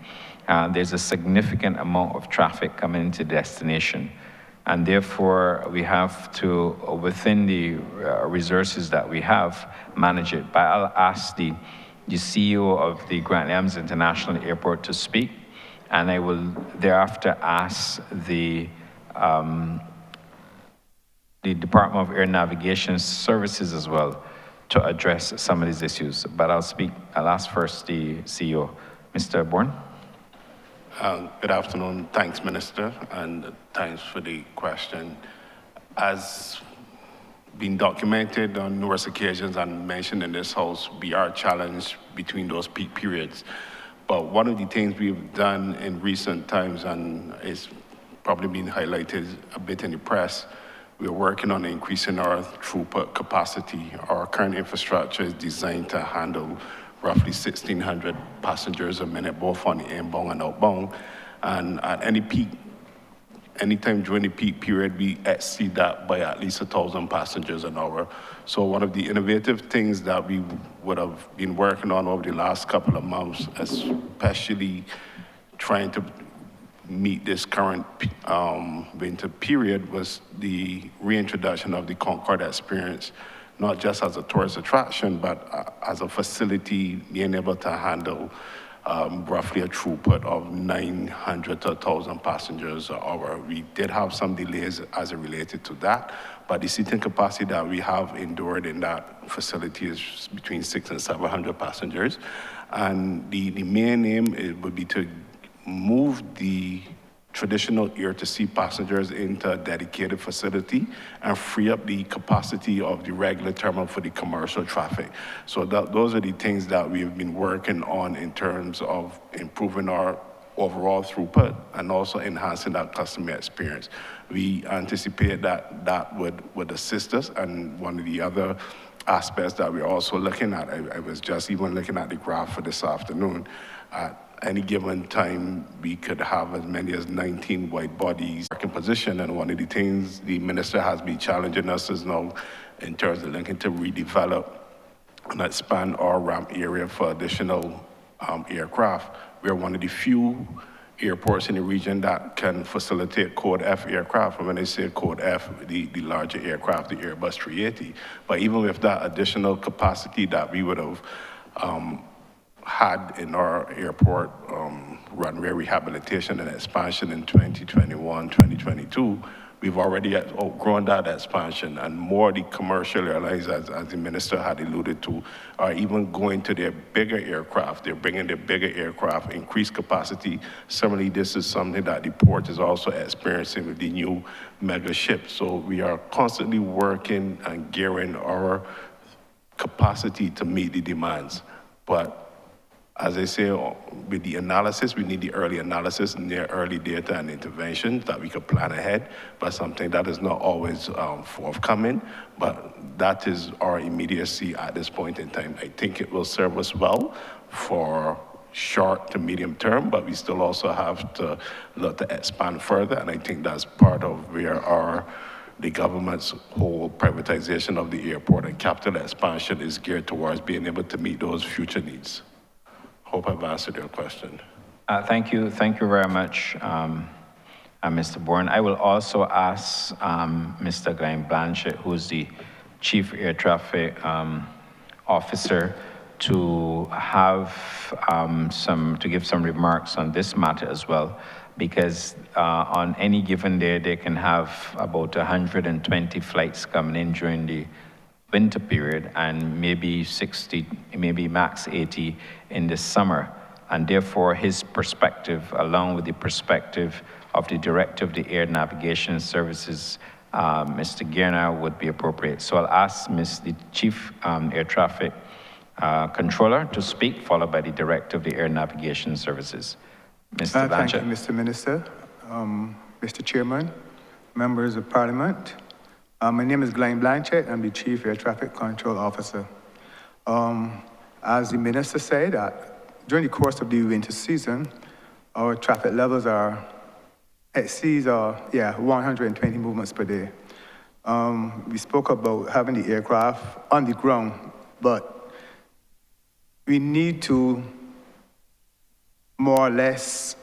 there's a significant amount of traffic coming into the destination. And therefore, we have to, within the resources that we have, manage it. But I'll ask the CEO of the Grand Evans International Airport to speak, and I will thereafter ask the Department of Air Navigation Services as well to address some of these issues. But I'll ask first the CEO. Mr. Bourne? Good afternoon. Thanks, Minister, and thanks for the question. As been documented on numerous occasions and mentioned in this House, we are challenged between those peak periods. But one of the things we've done in recent times, and it's probably been highlighted a bit in the press, we're working on increasing our throughput capacity. Our current infrastructure is designed to handle roughly 1,600 passengers a minute, both on the inbound and outbound. And at anytime during the peak period, we exceed that by at least 1,000 passengers an hour. So one of the innovative things that we would have been working on over the last couple of months, especially trying to meet this current winter period, was the reintroduction of the Concorde experience, not just as a tourist attraction, but as a facility being able to handle roughly a throughput of 900 to 1,000 passengers an hour. We did have some delays as it related to that, but the seating capacity that we have endured in that facility is between 600 and 700 passengers. And the main aim would be to move the traditional air-to-sea passengers into a dedicated facility and free up the capacity of the regular terminal for the commercial traffic. So those are the things that we've been working on in terms of improving our overall throughput and also enhancing that customer experience. We anticipate that would assist us, and one of the other aspects that we're also looking at, I was just even looking at the graph for this afternoon. At any given time, we could have as many as 19 wide bodies in position, and one of the things the minister has been challenging us is now in terms of looking to redevelop and expand our ramp area for additional aircraft. We are one of the few airports in the region that can facilitate Code F aircraft. And when I say Code F, the larger aircraft, the Airbus 380. But even with that additional capacity that we would have had in our airport runway rehabilitation and expansion in 2021, 2022, we've already outgrown that expansion, and more of the commercial airlines, as the minister had alluded to, are even going to their bigger aircraft. They're bringing their bigger aircraft, increased capacity. Similarly, this is something that the port is also experiencing with the new mega ships. So we are constantly working and gearing our capacity to meet the demands. But as I say, with the analysis, we need the early analysis and the early data and interventions that we could plan ahead, but something that is not always forthcoming. But that is our immediacy at this point in time. I think it will serve us well for short to medium term, but we still also have to look to expand further, and I think that's part of where the government's whole privatization of the airport and capital expansion is geared towards being able to meet those future needs. Hope I've answered your question. Thank you very much, Mr. Bourne. I will also ask Mr. Glenn Blanchett, who's the Chief Air Traffic Officer, to have to give some remarks on this matter as well, because on any given day, they can have about 120 flights coming in during the winter period and maybe 60, maybe max 80 in the summer. And therefore, his perspective, along with the perspective of the Director of the Air Navigation Services, Mr. Gierner, would be appropriate. So I'll ask the Chief Air Traffic Controller to speak, followed by the Director of the Air Navigation Services. Mr. Blanchett. Thank you, Mr. Minister, Mr. Chairman, members of Parliament. My name is Glenn Blanchett. I'm the Chief Air Traffic Control Officer. As the Minister said, during the course of the winter season, our traffic levels exceeds 120 movements per day. We spoke about having the aircraft on the ground, but we need to more or less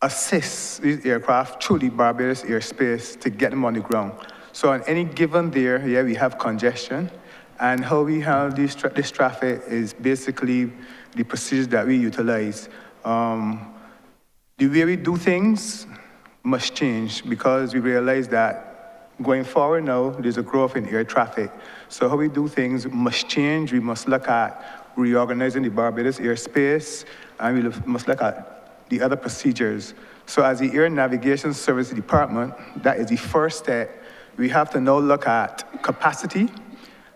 assist these aircraft through the Barbados airspace to get them on the ground. So on any given day, we have congestion, and how we handle this traffic is basically the procedures that we utilize. The way we do things must change because we realize that going forward now, there's a growth in air traffic. So how we do things must change. We must look at reorganizing the Barbados airspace, and we must look at the other procedures. So as the Air Navigation Services Department, that is the first step. We have to now look at capacity,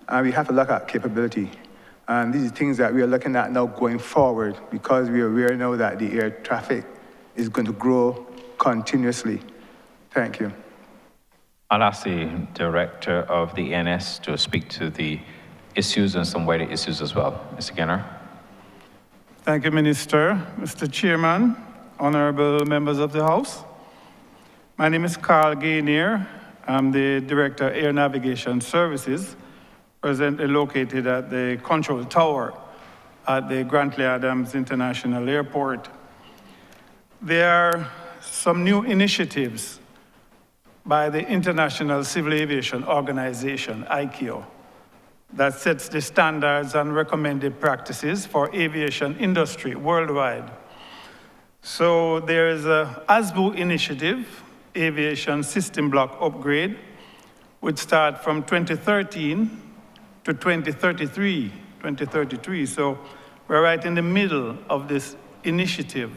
and we have to look at capability. And these are things that we are looking at now going forward because we are aware now that the air traffic is going to grow continuously. Thank you. I'll ask the Director of the ANS to speak to the issues and some wider issues as well. Mr. Gierner. Thank you, Minister. Mr. Chairman, honorable members of the House. My name is Carl Gainier. I'm the Director of Air Navigation Services, presently located at the control tower at the Grantley Adams International Airport. There are some new initiatives by the International Civil Aviation Organization, ICAO, that sets the standards and recommended practices for aviation industry worldwide. So there is a ASBU initiative, Aviation System Block Upgrade, which start from 2013 to 2033. So we're right in the middle of this initiative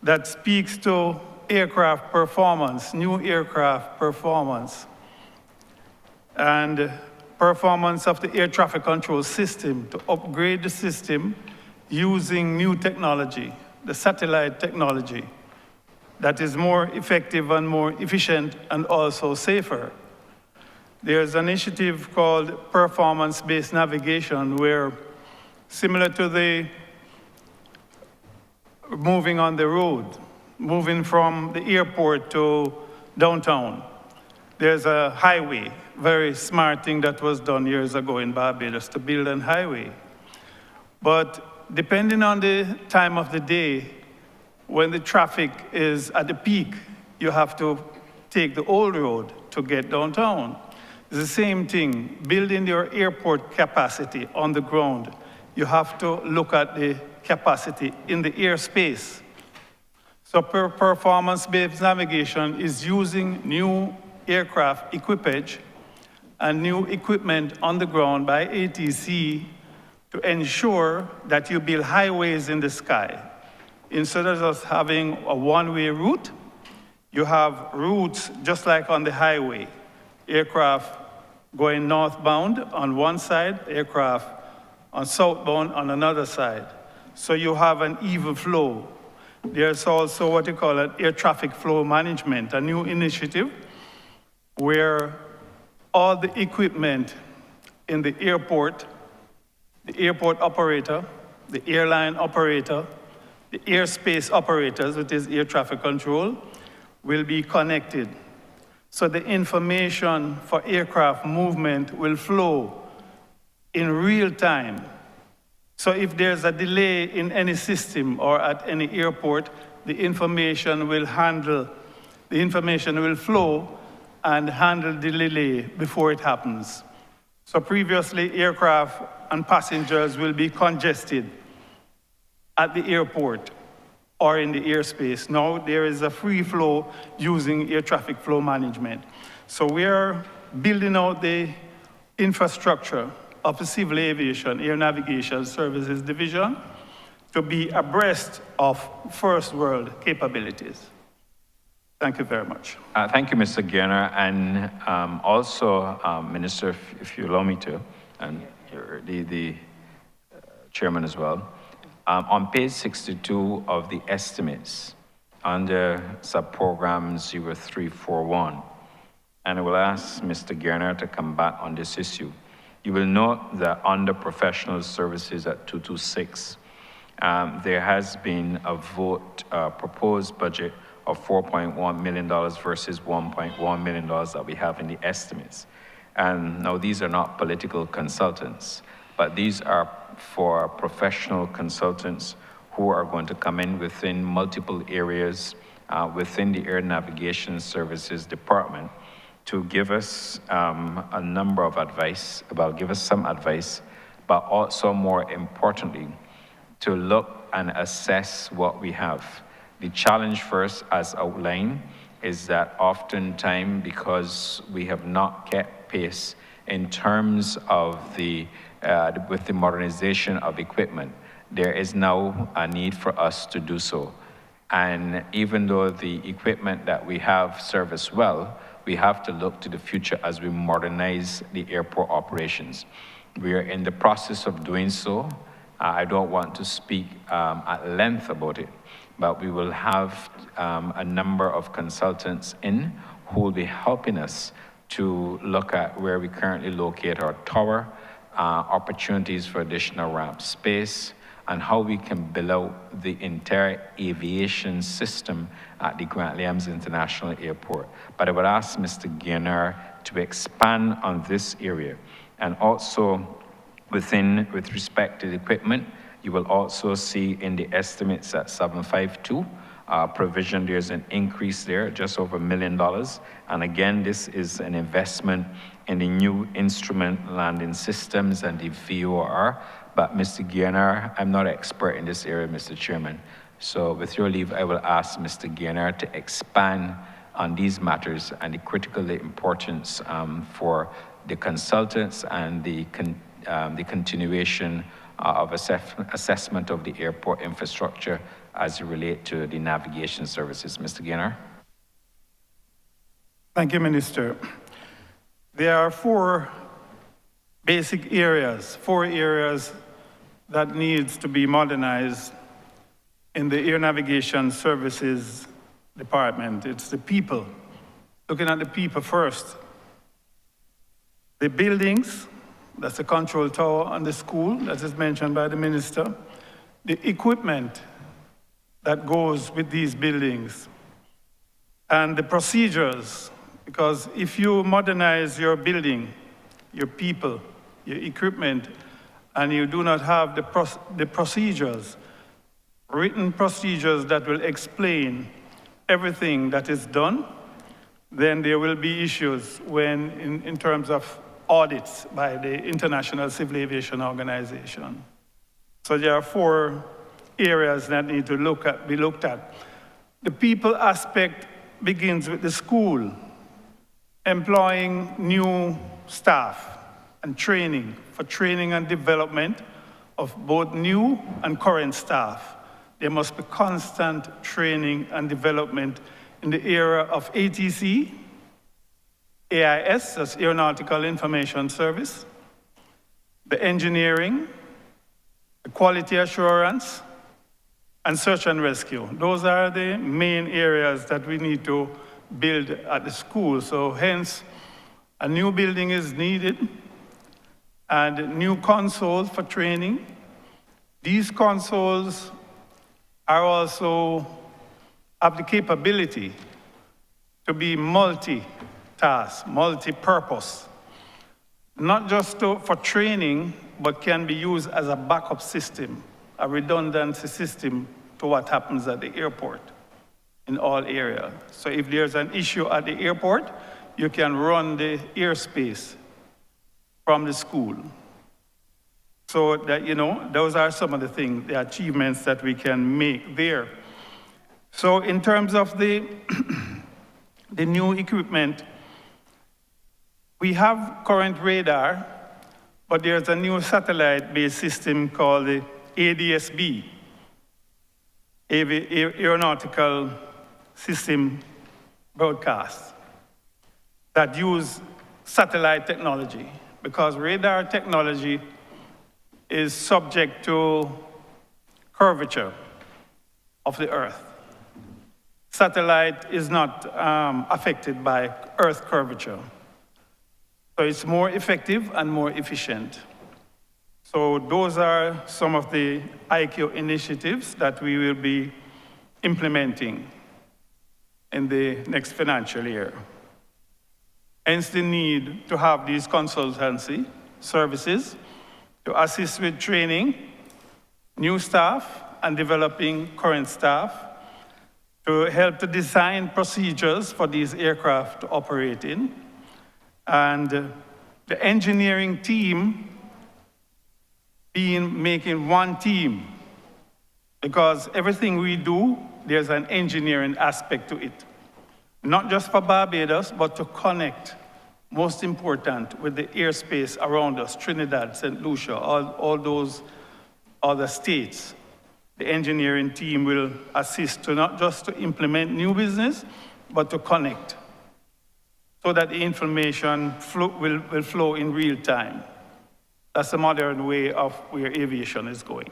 that speaks to aircraft performance, new aircraft performance, and performance of the air traffic control system to upgrade the system using new technology, the satellite technology, that is more effective and more efficient and also safer. There's an initiative called performance-based navigation where, similar to the moving on the road, moving from the airport to downtown, there's a highway, very smart thing that was done years ago in Barbados to build a highway. But depending on the time of the day, when the traffic is at the peak, you have to take the old road to get downtown. It's the same thing, building your airport capacity on the ground. You have to look at the capacity in the airspace. So performance-based navigation is using new aircraft equipage and new equipment on the ground by ATC to ensure that you build highways in the sky. Instead of just having a one-way route, you have routes just like on the highway. Aircraft going northbound on one side, aircraft on southbound on another side. So you have an even flow. There's also what you call an air traffic flow management, a new initiative where all the equipment in the airport operator, the airline operator, the airspace operators, which is air traffic control, will be connected. So the information for aircraft movement will flow in real time. So if there's a delay in any system or at any airport, the information will flow and handle the delay before it happens. So previously, aircraft and passengers will be congested at the airport or in the airspace. Now there is a free flow using air traffic flow management. So we are building out the infrastructure of the Civil Aviation Air Navigation Services Division to be abreast of first world capabilities. Thank you very much. Thank you, Mr. Gierner, and also, Minister, if you allow me to, and you're the chairman as well. On page 62 of the estimates, under sub-program 0341, and I will ask Mr. Gierner to come back on this issue. You will note that under professional services at 226, there has been a vote, proposed budget of $4.1 million versus $1.1 million that we have in the estimates. And now these are not political consultants, but these are for professional consultants who are going to come in within multiple areas within the Air Navigation Services Department to give us a number of advice, give us some advice, but also more importantly, to look and assess what we have. The challenge first, as outlined, is that oftentimes, because we have not kept pace in terms of with the modernization of equipment, there is now a need for us to do so. And even though the equipment that we have serves well, we have to look to the future as we modernize the airport operations. We are in the process of doing so. I don't want to speak at length about it, but we will have a number of consultants in who will be helping us to look at where we currently locate our tower, opportunities for additional ramp space, and how we can build out the entire aviation system at the Grant Williams International Airport. But I would ask Mr. Gierner to expand on this area. And also with respect to the equipment, you will also see in the estimates at 752, provision, there's an increase there, just over $1 million. And again, this is an investment in the new instrument landing systems and the VOR. But Mr. Gierner, I'm not an expert in this area, Mr. Chairman. So with your leave, I will ask Mr. Gierner to expand on these matters and the critical importance for the consultants and the continuation of assessment of the airport infrastructure as it relates to the navigation services. Mr. Gierner. Thank you, Minister. There are four basic areas, that needs to be modernized in the Air Navigation Services Department. It's the people, looking at the people first. The buildings, that's the control tower and the school, that is mentioned by the minister. The equipment that goes with these buildings. And the procedures, because if you modernize your building, your people, your equipment, and you do not have the procedures, written procedures that will explain everything that is done, then there will be issues when, in terms of audits by the International Civil Aviation Organization. So there are four areas that need to be looked at. The people aspect begins with the school, employing new staff and training for training and development of both new and current staff. There must be constant training and development in the area of ATC, AIS, that's Aeronautical Information Service, the engineering, the quality assurance, and search and rescue. Those are the main areas that we need to build at the school. So hence, a new building is needed and new consoles for training. These consoles are also have the capability to be multi-task, multi-purpose, not just for training, but can be used as a backup system, a redundancy system to what happens at the airport in all areas. So if there's an issue at the airport, you can run the airspace from the school. So that, you know, those are some of the things, the achievements that we can make there. So in terms of the, the new equipment, we have current radar, but there's a new satellite-based system called the ADSB, Aeronautical System Broadcast, that use satellite technology, because radar technology is subject to curvature of the Earth. Satellite is not affected by Earth curvature. So it's more effective and more efficient. So those are some of the IQ initiatives that we will be implementing in the next financial year. Hence the need to have these consultancy services to assist with training new staff and developing current staff, to help to design procedures for these aircraft to operate in, and the engineering team making one team, because everything we do, there's an engineering aspect to it. Not just for Barbados, but to connect, most important, with the airspace around us, Trinidad, St. Lucia, all those other states. The engineering team will assist to not just to implement new business, but to connect, so that the information will flow in real time. That's the modern way of where aviation is going.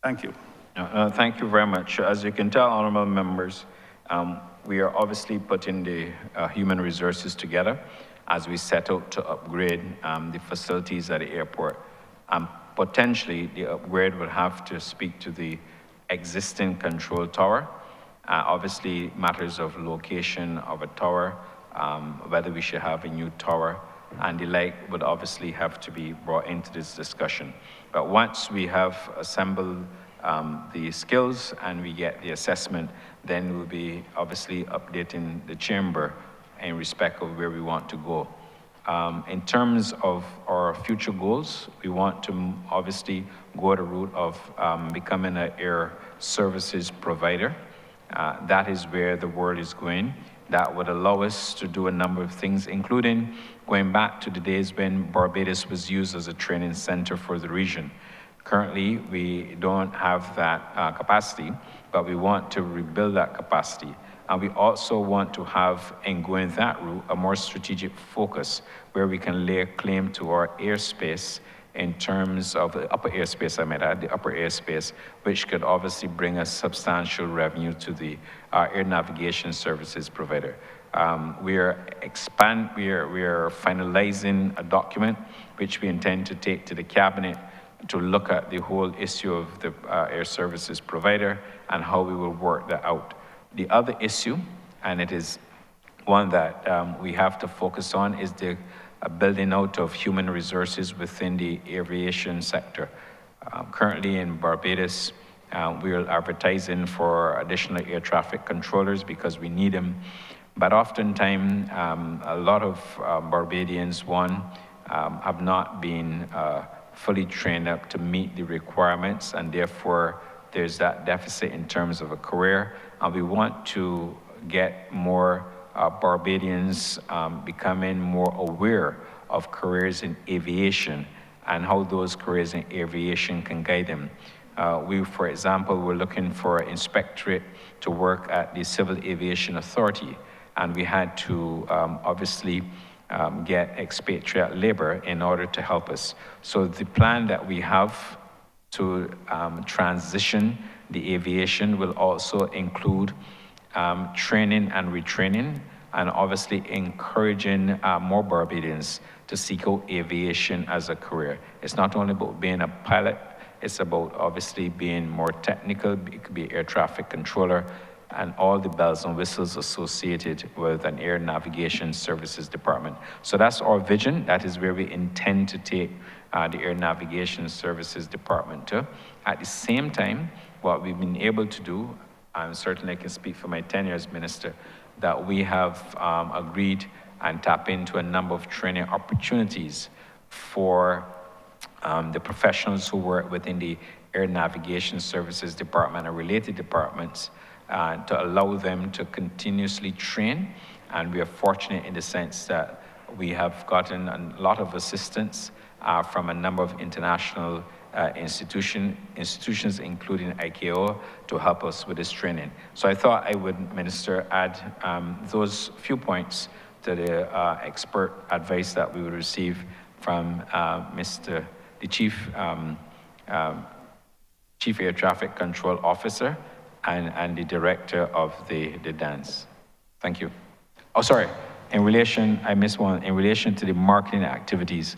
Thank you. Thank you very much. As you can tell, honorable members, we are obviously putting the human resources together as we set out to upgrade the facilities at the airport. Potentially, the upgrade will have to speak to the existing control tower. Obviously, matters of location of a tower, whether we should have a new tower, and the like would obviously have to be brought into this discussion. But once we have assembled the skills and we get the assessment, then we'll be obviously updating the chamber in respect of where we want to go. In terms of our future goals, we want to obviously go the route of becoming an air services provider. That is where the world is going. That would allow us to do a number of things, including going back to the days when Barbados was used as a training center for the region. Currently, we don't have that capacity, but we want to rebuild that capacity. And we also want to have, in going that route, a more strategic focus where we can lay claim to our airspace in terms of the upper airspace, I might add, the upper airspace, which could obviously bring us substantial revenue to the air navigation services provider. We are finalizing a document which we intend to take to the cabinet to look at the whole issue of the air services provider and how we will work that out. The other issue, and it is one that we have to focus on, is the building out of human resources within the aviation sector. Currently in Barbados, we are advertising for additional air traffic controllers because we need them. But oftentimes, a lot of Barbadians, have not been fully trained up to meet the requirements, and therefore there's that deficit in terms of a career. And we want to get more Barbadians becoming more aware of careers in aviation and how those careers in aviation can guide them. We, for example, were looking for an inspectorate to work at the Civil Aviation Authority, and we had to obviously get expatriate labor in order to help us. So the plan that we have to transition the aviation will also include training and retraining, and obviously encouraging more Barbadians to seek out aviation as a career. It's not only about being a pilot, it's about obviously being more technical. It could be air traffic controller and all the bells and whistles associated with an air navigation services department. So that's our vision. That is where we intend to take the air navigation services department to. At the same time, what we've been able to do, and certainly I can speak for my tenure as minister, that we have agreed and tap into a number of training opportunities for the professionals who work within the Air Navigation Services Department and related departments to allow them to continuously train. And we are fortunate in the sense that we have gotten a lot of assistance from a number of international institutions, including ICAO, to help us with this training. So I thought I would, Minister, add those few points to the expert advice that we would receive from the Chief Air Traffic Control Officer and the Director of the dance. Thank you. Oh, sorry, in relation, I missed one, in relation to the marketing activities,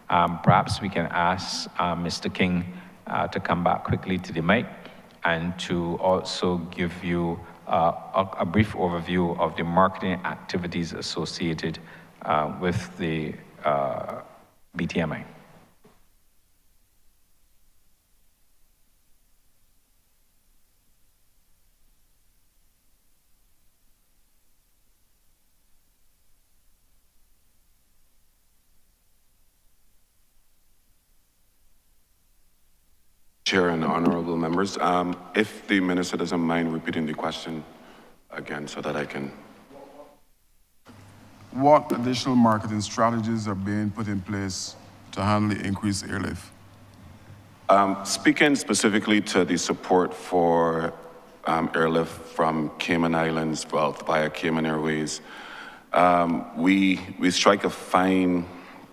perhaps we can ask Mr. King to come back quickly to the mic and to also give you a brief overview of the marketing activities associated with the BTMI. Chair and honorable members, if the minister doesn't mind repeating the question again so that I can. What additional marketing strategies are being put in place to handle the increased airlift? Speaking specifically to the support for airlift from Cayman Islands, well, via Cayman Airways, we strike a fine,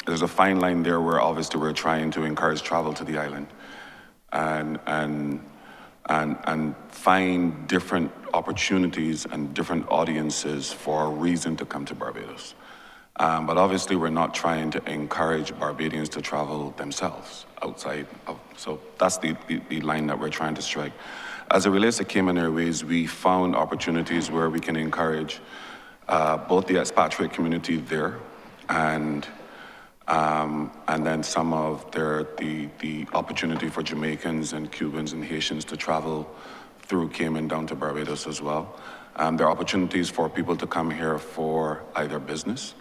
there's a fine line there where obviously we're trying to encourage travel to the island and find different opportunities and different audiences for a reason to come to Barbados. But obviously we're not trying to encourage Barbadians to travel themselves outside of, so that's the line that we're trying to strike. As it relates to Cayman Airways, we found opportunities where we can encourage both the expatriate community there and then some of the opportunity for Jamaicans and Cubans and Haitians to travel through Cayman down to Barbados as well. There are opportunities for people to come here for either business,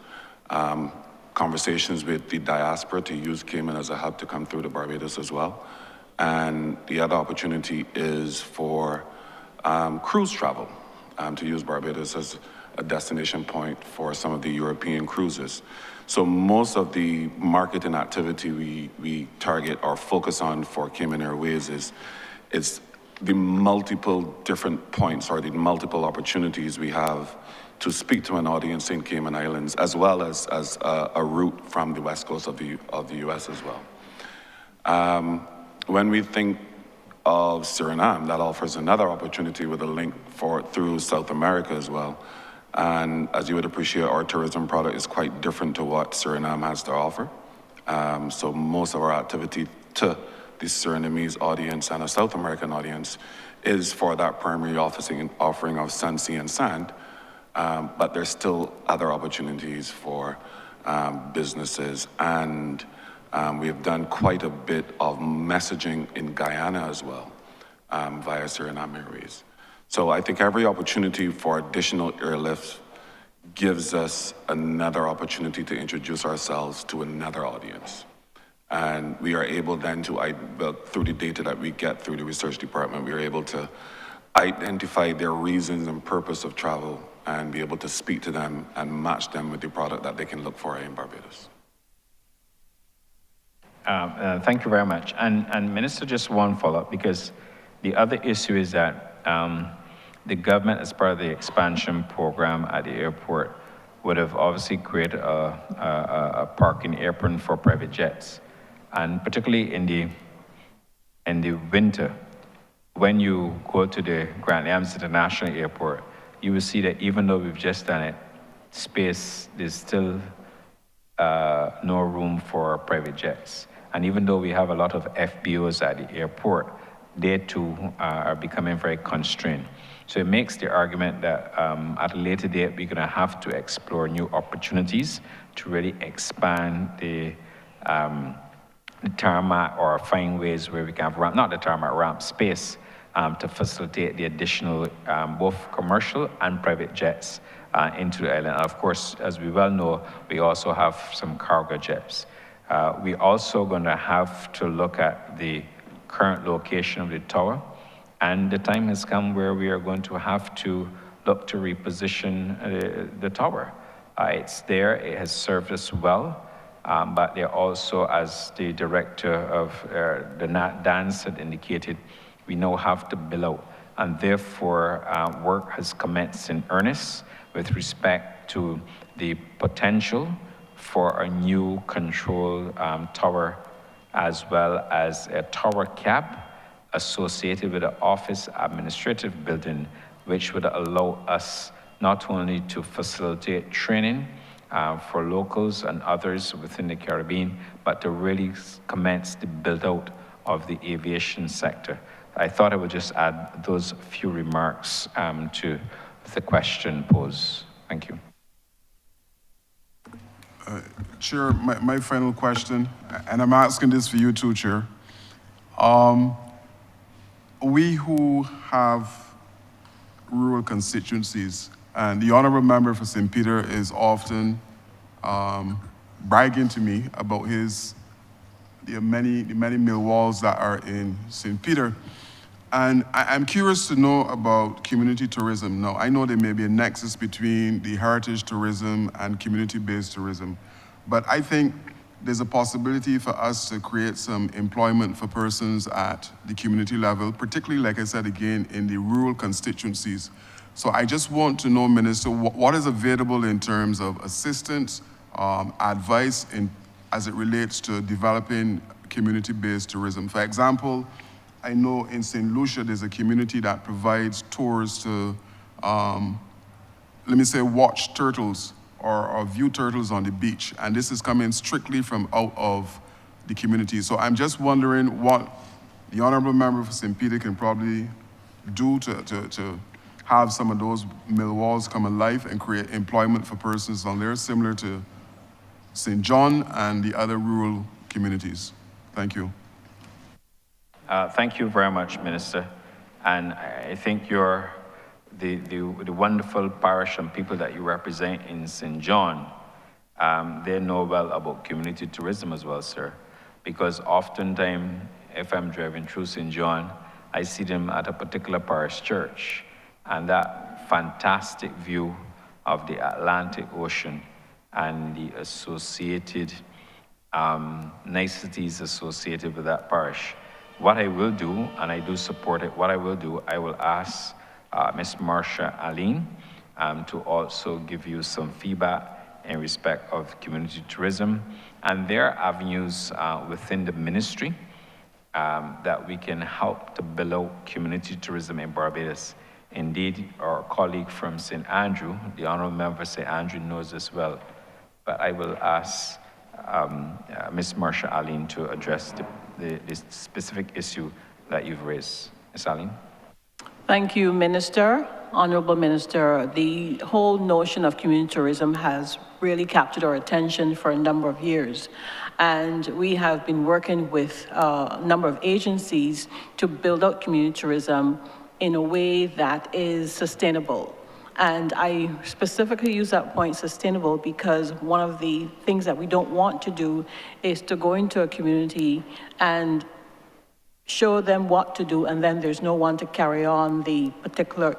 conversations with the diaspora to use Cayman as a hub to come through to Barbados as well. And the other opportunity is for cruise travel, to use Barbados as a destination point for some of the European cruises. So most of the marketing activity we target or focus on for Cayman Airways is the multiple different points or the multiple opportunities we have to speak to an audience in Cayman Islands, as well as a route from the west coast of the US as well. When we think of Suriname, that offers another opportunity with a link through South America as well. And as you would appreciate, our tourism product is quite different to what Suriname has to offer. So most of our activity to the Surinamese audience and a South American audience is for that primary offering of sun, sea, and sand. But there's still other opportunities for businesses, and we have done quite a bit of messaging in Guyana as well via Suriname Airways. So I think every opportunity for additional airlift gives us another opportunity to introduce ourselves to another audience. And we are able then to, through the data that we get through the research department, we are able to identify their reasons and purpose of travel and be able to speak to them and match them with the product that they can look for in Barbados. Thank you very much. And Minister, just one follow-up, because the other issue is that the government, as part of the expansion program at the airport, would have obviously created a parking apron for private jets. And particularly in the winter, when you go to the Grand Yams International Airport, you will see that even though we've just done it, there's still no room for private jets. And even though we have a lot of FBOs at the airport, they too are becoming very constrained. So it makes the argument that at a later date, we're gonna have to explore new opportunities to really expand the tarmac or find ways where we can have ramp, not the tarmac, ramp space to facilitate the additional both commercial and private jets into the island. And of course, as we well know, we also have some cargo jets. We're also going to have to look at the current location of the tower, and the time has come where we are going to have to look to reposition the tower. It's there, it has served us well, but there also, as the director of the dance had indicated, we now have to build out, and therefore work has commenced in earnest with respect to the potential for a new control tower, as well as a tower cab associated with the office administrative building, which would allow us not only to facilitate training for locals and others within the Caribbean, but to really commence the build out of the aviation sector. I thought I would just add those few remarks to the question posed. Thank you. Chair, my final question, and I'm asking this for you too, Chair. We who have rural constituencies, and the Honourable Member for St. Peter is often bragging to me about the many mill walls that are in St. Peter. And I'm curious to know about community tourism. Now, I know there may be a nexus between the heritage tourism and community-based tourism, but I think there's a possibility for us to create some employment for persons at the community level, particularly, like I said again, in the rural constituencies. So I just want to know, Minister, what is available in terms of assistance, advice as it relates to developing community-based tourism. For example, I know in St. Lucia, there's a community that provides tours to, let me say, watch turtles or view turtles on the beach. And this is coming strictly from out of the community. So I'm just wondering what the Honourable Member for St. Peter can probably do to have some of those mill walls come alive and create employment for persons on there, similar to St. John and the other rural communities. Thank you. Thank you very much, Minister. And I think you're the wonderful parish and people that you represent in St. John, they know well about community tourism as well, sir. Because oftentimes, if I'm driving through St. John, I see them at a particular parish church, and that fantastic view of the Atlantic Ocean and the associated niceties associated with that parish. What I will do, and I do support it, what I will do, I will ask Ms. Marsha Aline to also give you some feedback in respect of community tourism and their avenues within the ministry that we can help to build out community tourism in Barbados. Indeed, our colleague from St. Andrew, the Honourable Member for St. Andrew knows this well, but I will ask Ms. Marsha Aline to address the specific issue that you've raised. Ms. Aline. Thank you, Minister. Honourable Minister, the whole notion of community tourism has really captured our attention for a number of years. And we have been working with a number of agencies to build out community tourism in a way that is sustainable. And I specifically use that point, sustainable, because one of the things that we don't want to do is to go into a community and show them what to do, and then there's no one to carry on the particular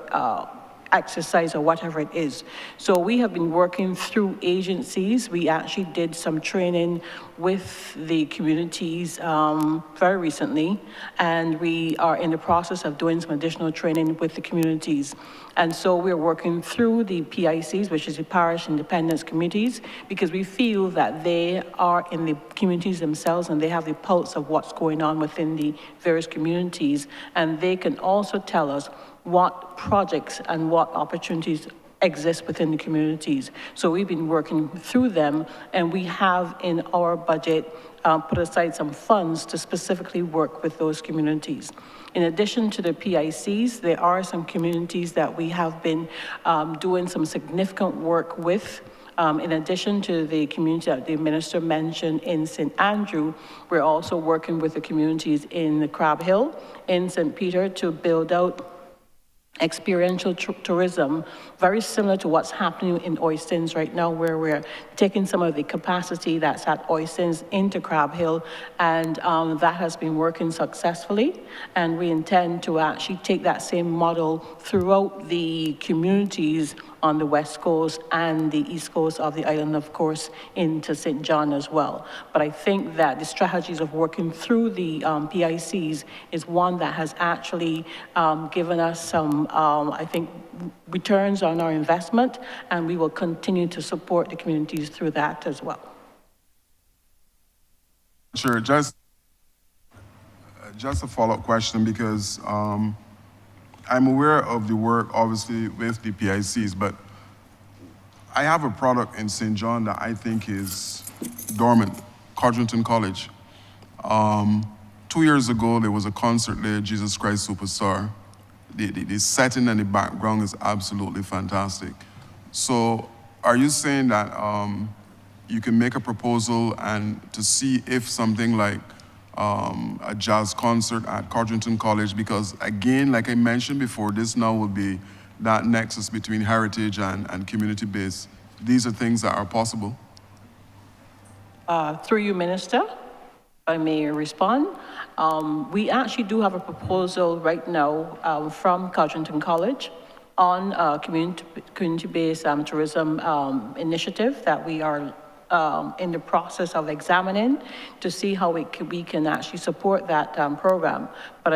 exercise or whatever it is. So we have been working through agencies. We actually did some training with the communities very recently, and we are in the process of doing some additional training with the communities. And so we're working through the PICs, which is the Parish Independence Committees, because we feel that they are in the communities themselves and they have the pulse of what's going on within the various communities. And they can also tell us what projects and what opportunities exist within the communities. So we've been working through them, and we have in our budget put aside some funds to specifically work with those communities. In addition to the PICs, there are some communities that we have been doing some significant work with. In addition to the community that the minister mentioned in St. Andrew, we're also working with the communities in the Crab Hill, in St. Peter, to build out experiential tourism, very similar to what's happening in Oistins right now, where we're taking some of the capacity that's at Oistins into Crab Hill, and that has been working successfully. And we intend to actually take that same model throughout the communities on the west coast and the east coast of the island, of course, into St. John as well. But I think that the strategies of working through the PICs is one that has actually given us some, I think, returns on our investment, and we will continue to support the communities through that as well. Sure, just a follow-up question, because I'm aware of the work, obviously, with the PICs, but I have a product in St. John that I think is dormant, Codrington College. 2 years ago, there was a concert there, Jesus Christ Superstar. The setting and the background is absolutely fantastic. So are you saying that you can make a proposal and to see if something like a jazz concert at Codrington College, because again, like I mentioned before, this now will be that nexus between heritage and community base. These are things that are possible. Through you, Minister, if I may respond. We actually do have a proposal right now from Codrington College on a community-based tourism initiative that we are in the process of examining to see how we can actually support that program. But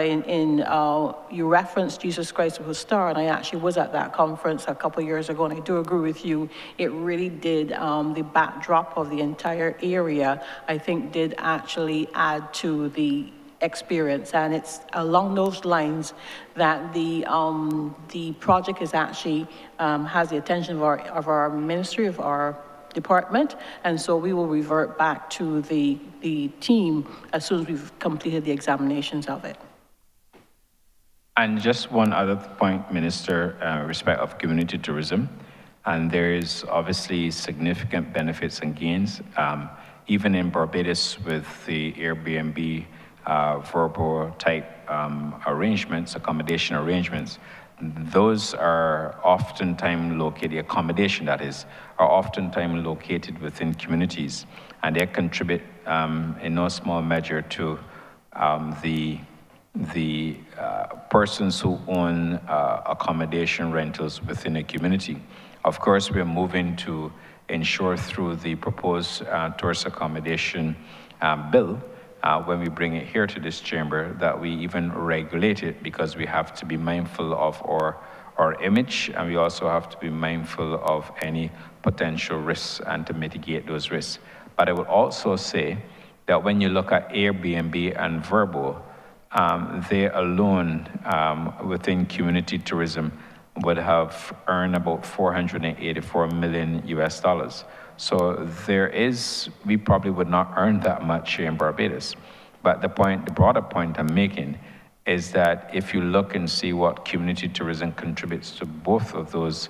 you referenced Jesus Christ Superstar, and I actually was at that conference a couple of years ago, and I do agree with you. It really did, the backdrop of the entire area, I think, did actually add to the experience, and it's along those lines that the project is actually has the attention of our ministry, of our department, and so we will revert back to the team as soon as we've completed the examinations of it. And just one other point, Minister, respect of community tourism, and there is obviously significant benefits and gains, even in Barbados with the Airbnb verbal type arrangements, accommodation arrangements. Those are oftentimes located, the accommodation that is, are oftentimes located within communities, and they contribute in no small measure to the persons who own accommodation rentals within a community. Of course, we're moving to ensure through the proposed tourist accommodation bill, when we bring it here to this chamber, that we even regulate it, because we have to be mindful of our image, and we also have to be mindful of any potential risks and to mitigate those risks. But I would also say that when you look at Airbnb and Vrbo, they alone within community tourism would have earned about $484 million US. So we probably would not earn that much here in Barbados. But the broader point I'm making is that if you look and see what community tourism contributes to both of those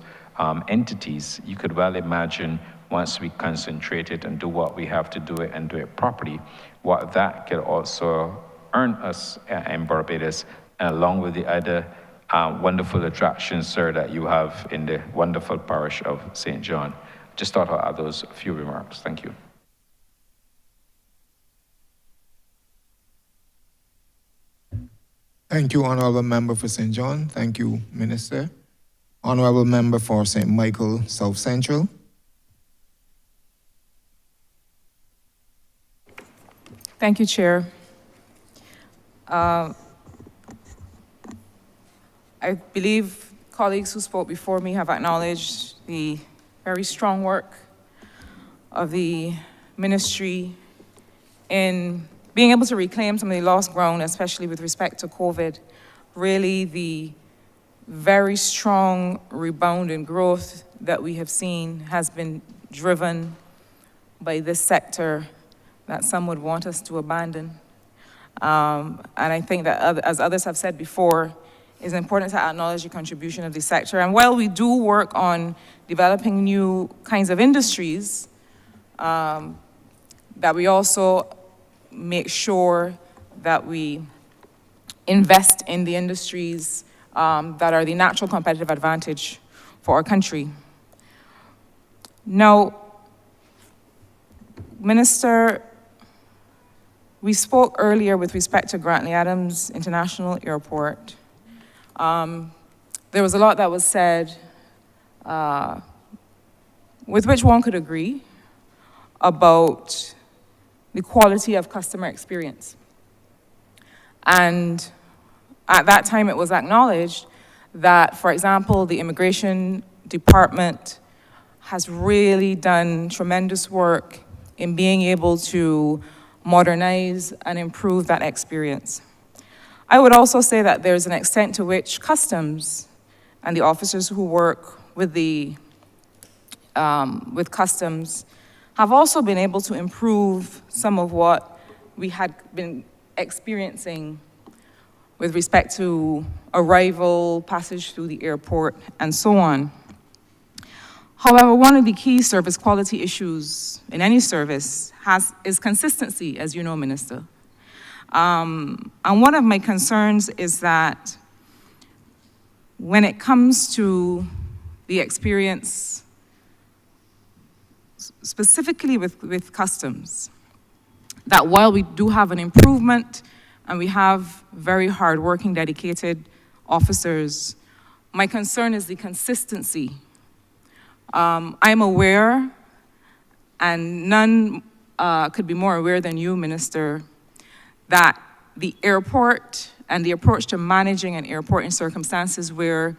entities, you could well imagine, once we concentrate it and do what we have to do it and do it properly, what that could also earn us in Barbados, along with the other wonderful attractions, sir, that you have in the wonderful parish of St. John. Just thought I'd add those few remarks. Thank you. Thank you, Honourable Member for St. John. Thank you, Minister. Honourable Member for St. Michael, South Central. Thank you, Chair. I believe colleagues who spoke before me have acknowledged the very strong work of the ministry in being able to reclaim some of the lost ground, especially with respect to COVID. Really, the very strong rebound and growth that we have seen has been driven by this sector that some would want us to abandon. And I think that, as others have said before, it's important to acknowledge the contribution of the sector. And while we do work on developing new kinds of industries, that we also make sure that we invest in the industries that are the natural competitive advantage for our country. Now, Minister, we spoke earlier with respect to Grantley Adams International Airport. There was a lot that was said with which one could agree about the quality of customer experience. And at that time, it was acknowledged that, for example, the Immigration Department has really done tremendous work in being able to modernize and improve that experience. I would also say that there's an extent to which customs and the officers who work with customs have also been able to improve some of what we had been experiencing with respect to arrival, passage through the airport, and so on. However, one of the key service quality issues in any service is consistency, as you know, Minister. And one of my concerns is that when it comes to the experience, specifically with customs, that while we do have an improvement and we have very hardworking, dedicated officers, my concern is the consistency. I'm aware, and none could be more aware than you, Minister, that the airport and the approach to managing an airport in circumstances where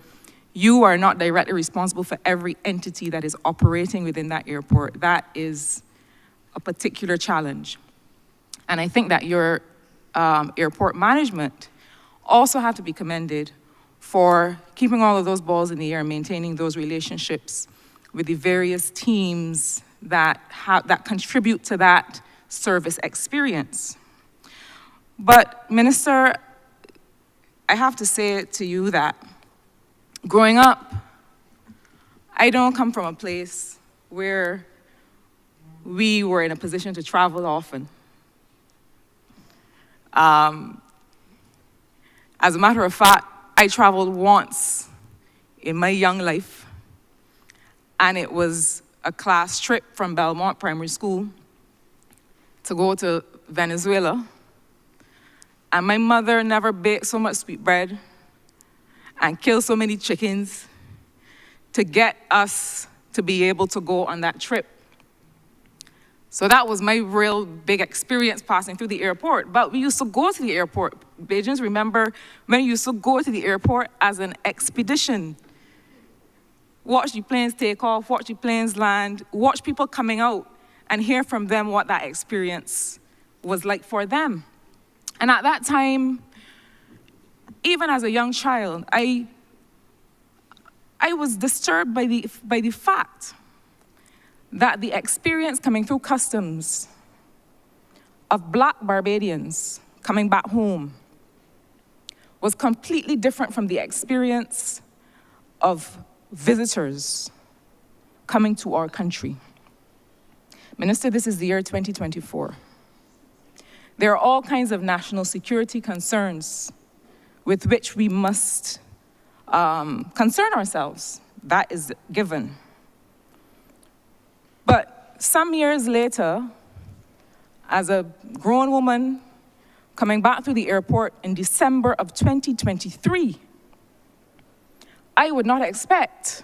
you are not directly responsible for every entity that is operating within that airport, that is a particular challenge. And I think that your airport management also have to be commended for keeping all of those balls in the air and maintaining those relationships with the various teams that contribute to that service experience. But Minister, I have to say to you that growing up, I don't come from a place where we were in a position to travel often. As a matter of fact, I traveled once in my young life, and it was a class trip from Belmont Primary School to go to Venezuela. And my mother never baked so much sweet bread and killed so many chickens to get us to be able to go on that trip. So that was my real big experience passing through the airport. But we used to go to the airport. Bajans, remember when we used to go to the airport as an expedition. Watch the planes take off, watch the planes land, watch people coming out and hear from them what that experience was like for them. And at that time, even as a young child, I was disturbed by the fact that the experience coming through customs of Black Barbadians coming back home was completely different from the experience of visitors coming to our country. Minister, this is the year 2024. There are all kinds of national security concerns with which we must concern ourselves. That is given. But some years later, as a grown woman coming back through the airport in December of 2023, I would not expect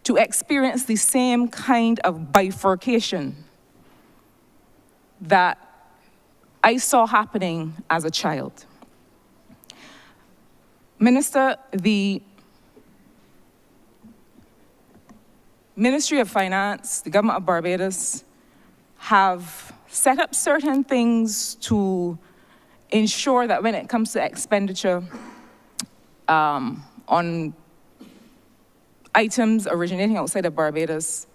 to experience the same kind of bifurcation that I saw happening as a child. Minister, the Ministry of Finance, the government of Barbados, have set up certain things to ensure that when it comes to expenditure on items originating outside of Barbados,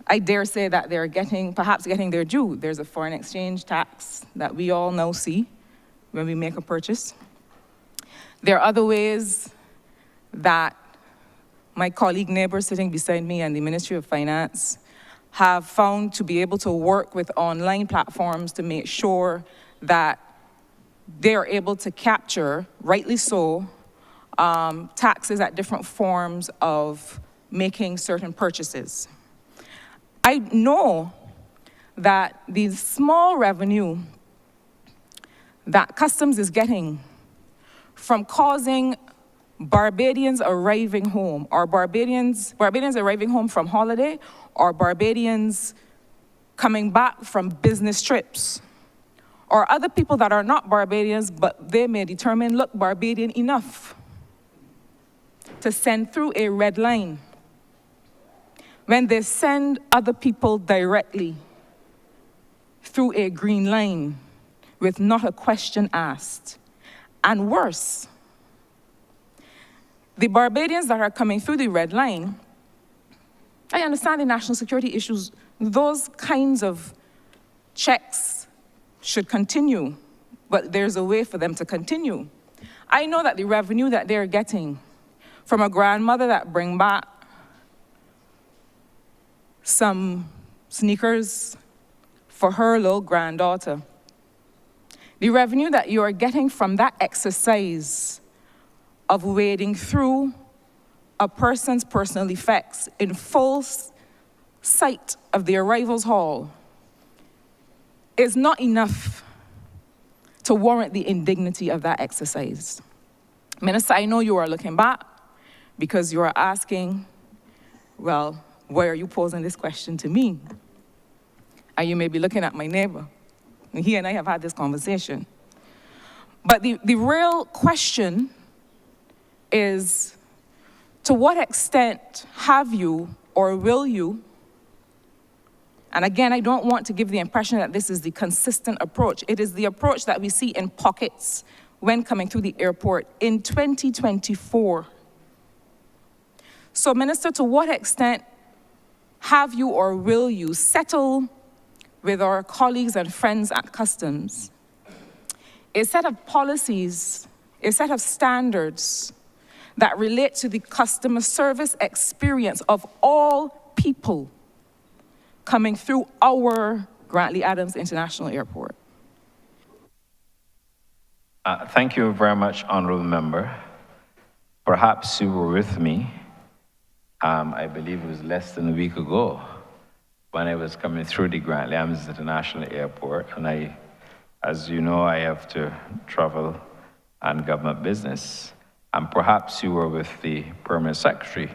I dare say that they're perhaps getting their due. There's a foreign exchange tax that we all now see when we make a purchase. There are other ways that my colleague neighbor sitting beside me and the Ministry of Finance have found to be able to work with online platforms to make sure that they are able to capture, rightly so, taxes at different forms of making certain purchases. I know that the small revenue that customs is getting from causing Barbadians arriving home, or Barbadians arriving home from holiday, or Barbadians coming back from business trips, or other people that are not Barbadians, but they may determine, look, Barbadian enough to send through a red line. When they send other people directly through a green line with not a question asked. And worse, the Barbadians that are coming through the red line, I understand the national security issues, those kinds of checks should continue, but there's a way for them to continue. I know that the revenue that they're getting from a grandmother that bring back some sneakers for her little granddaughter, the revenue that you are getting from that exercise of wading through a person's personal effects in full sight of the arrivals hall is not enough to warrant the indignity of that exercise. Minister, I know you are looking back because you are asking, well, why are you posing this question to me? And you may be looking at my neighbor. And he and I have had this conversation. But the real question is, to what extent have you or will you, and again, I don't want to give the impression that this is the consistent approach. It is the approach that we see in pockets when coming through the airport in 2024. So, Minister, to what extent have you or will you settle with our colleagues and friends at Customs a set of policies, a set of standards that relate to the customer service experience of all people coming through our Grantley Adams International Airport? Thank you very much, Honourable Member. Perhaps you were with me, I believe it was less than a week ago, when I was coming through the Grantley Adams International Airport, and as you know, I have to travel on government business. And perhaps you were with the Permanent Secretary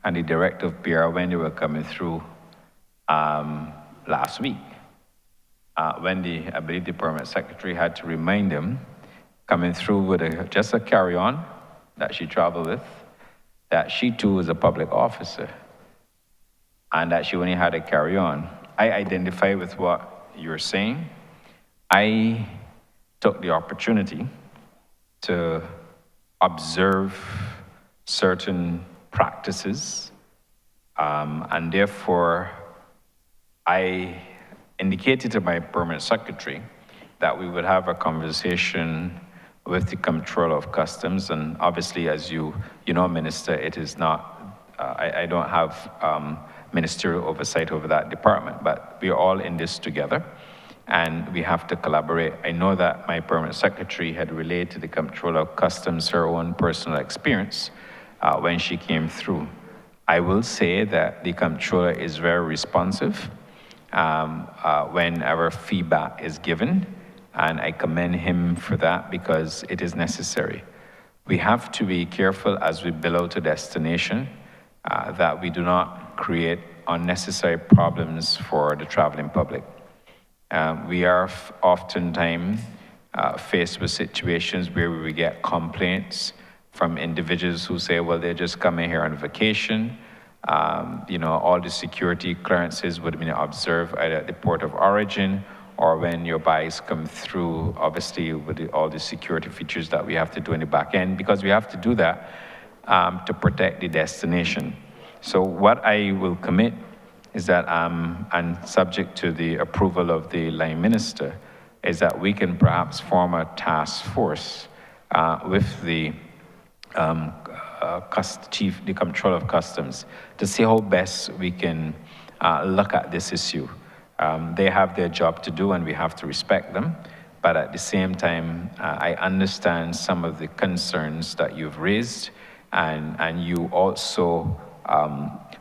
and the Director of PR when they were coming through last week. When I believe the Permanent Secretary had to remind them, coming through with just a carry-on that she traveled with, that she too was a public officer and that she only had a carry-on. I identify with what you're saying. I took the opportunity to observe certain practices, and therefore I indicated to my Permanent Secretary that we would have a conversation with the Comptroller of Customs, and obviously, as you know, Minister, it is not, I don't have ministerial oversight over that department, but we are all in this together, and we have to collaborate. I know that my Permanent Secretary had relayed to the Comptroller of Customs her own personal experience when she came through. I will say that the Comptroller is very responsive whenever feedback is given, and I commend him for that because it is necessary. We have to be careful as we bill out a destination that we do not create unnecessary problems for the traveling public. We are oftentimes faced with situations where we get complaints from individuals who say, well, they're just coming here on vacation. All the security clearances would have been observed either at the port of origin or when your bags come through, obviously with all the security features that we have to do in the back end, because we have to do that to protect the destination. So what I will commit is that, and subject to the approval of the line minister, is that we can perhaps form a task force with the the Comptroller of Customs to see how best we can look at this issue. They have their job to do and we have to respect them, But at the same time, I understand some of the concerns that you've raised, and you also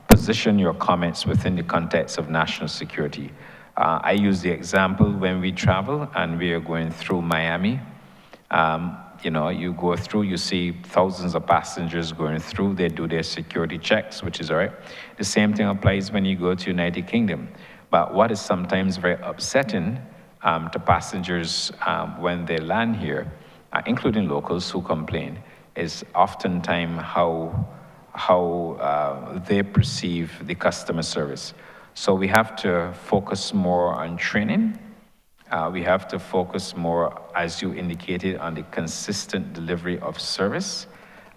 position your comments within the context of national security. I use the example when we travel and we are going through Miami. You know, you go through, you see thousands of passengers going through, they do their security checks, which is all right. The same thing applies when you go to United Kingdom. But what is sometimes very upsetting to passengers when they land here, including locals who complain, is oftentimes how they perceive the customer service. So we have to focus more on training. We have to focus more, as you indicated, on the consistent delivery of service.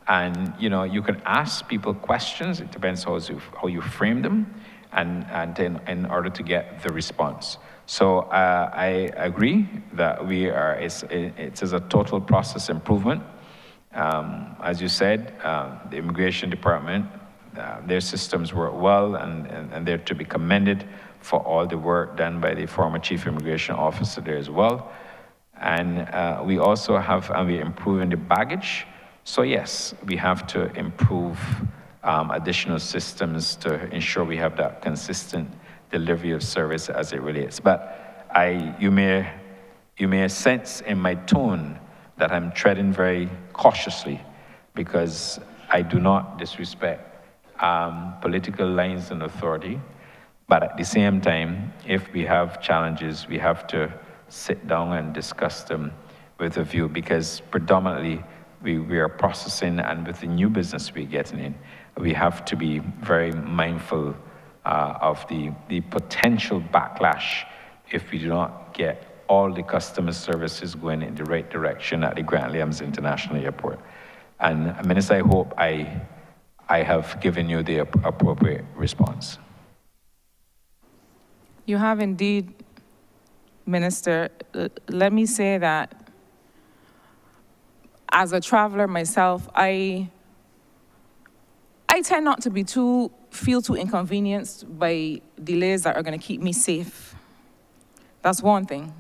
And you know, you can ask people questions. It depends how you frame them, and then in order to get the response. So I agree that it is a total process improvement. As you said, the Immigration Department, their systems work well, and they're to be commended for all the work done by the former Chief Immigration Officer there as well. And we also have, and we're improving the baggage. So yes, we have to improve additional systems to ensure we have that consistent delivery of service as it relates. But you may sense in my tone that I'm treading very cautiously, because I do not disrespect political lines and authority. But at the same time, if we have challenges, we have to sit down and discuss them with a view, because predominantly we are processing, and with the new business we're getting in, we have to be very mindful of the potential backlash if we do not get all the customer services going in the right direction at the Grant Williams International Airport. And Minister, I hope I have given you the appropriate response. You have indeed, Minister. Let me say that as a traveler myself, I tend not to be feel too inconvenienced by delays that are going to keep me safe. That's one thing.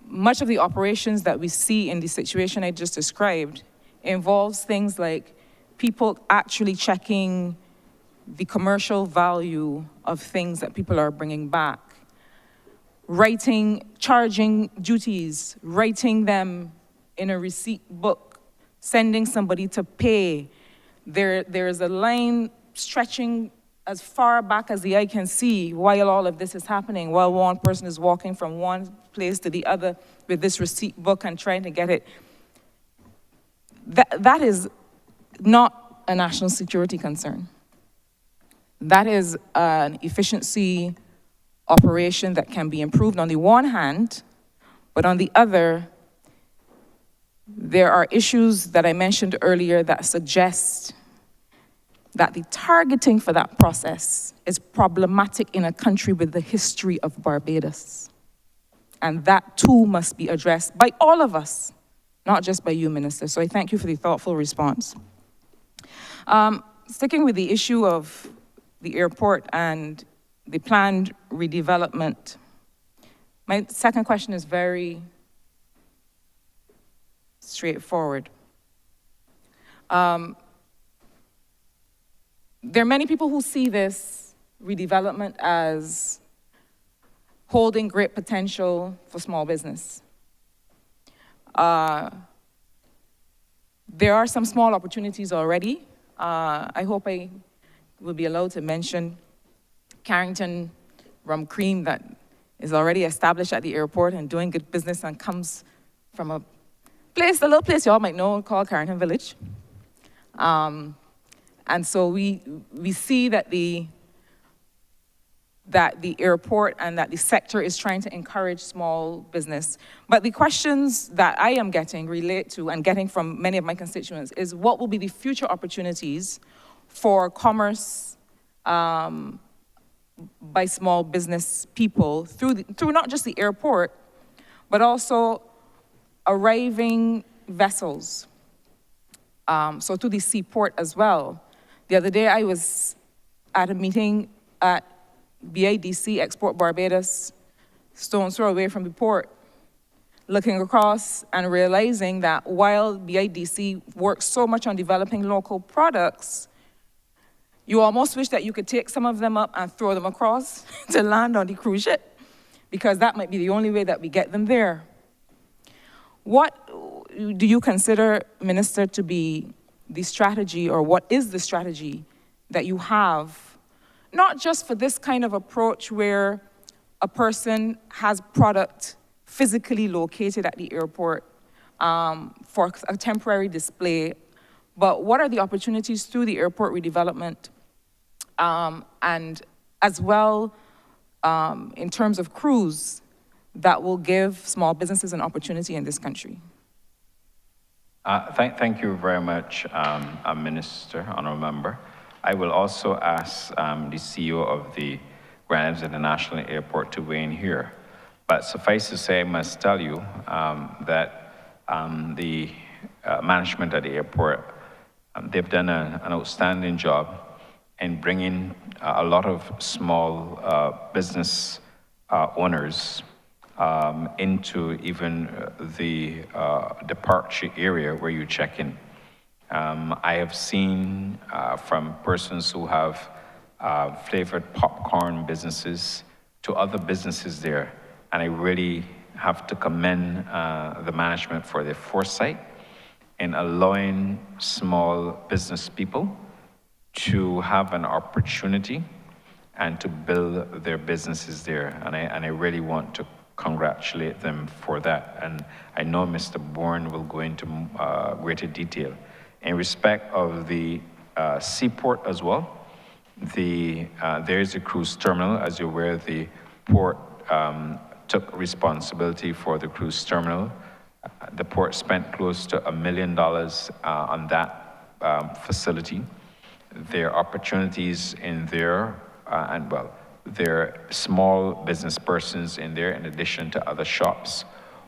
Much of the operations that we see in the situation I just described involves things like people actually checking the commercial value of things that people are bringing back, charging duties, writing them in a receipt book, sending somebody to pay. There's a line stretching as far back as the eye can see while all of this is happening, while one person is walking from one place to the other with this receipt book and trying to get it. That is not a national security concern. That is an efficiency operation that can be improved on the one hand, but on the other, there are issues that I mentioned earlier that suggest that the targeting for that process is problematic in a country with the history of Barbados. And that too must be addressed by all of us, not just by you, Minister. So I thank you for the thoughtful response. Sticking with the issue of the airport and the planned redevelopment, my second question is very straightforward. There are many people who see this redevelopment as holding great potential for small business. There are some small opportunities already. I hope I will be allowed to mention Carrington Rum Cream that is already established at the airport and doing good business and comes from a little place you all might know called Carrington Village. And so we see that the airport and that the sector is trying to encourage small business. But the questions that I am getting from many of my constituents is what will be the future opportunities for commerce by small business people through not just the airport, but also arriving vessels, so to the seaport as well. The other day I was at a meeting at BIDC, Export Barbados, stone's throw away from the port, looking across and realizing that while BIDC works so much on developing local products, you almost wish that you could take some of them up and throw them across to land on the cruise ship, because that might be the only way that we get them there. What do you consider, Minister, to be the strategy, or what is the strategy that you have, not just for this kind of approach where a person has product physically located at the airport for a temporary display, but what are the opportunities through the airport redevelopment and as well in terms of cruise that will give small businesses an opportunity in this country? Thank you very much, Minister, Honourable Member. I will also ask the CEO of the Grand Island International Airport to weigh in here. But suffice to say, I must tell you that the management at the airport, they've done an outstanding job in bringing a lot of small business owners into even the departure area where you check in. I have seen from persons who have flavored popcorn businesses to other businesses there, and I really have to commend the management for their foresight in allowing small business people to have an opportunity and to build their businesses there, and I really want to congratulate them for that. And I know Mr. Bourne will go into greater detail. In respect of the seaport as well, there is a cruise terminal. As you're aware, the port took responsibility for the cruise terminal. The port spent close to $1 million on that facility. There are opportunities in there, and well, there are small business persons in there in addition to other shops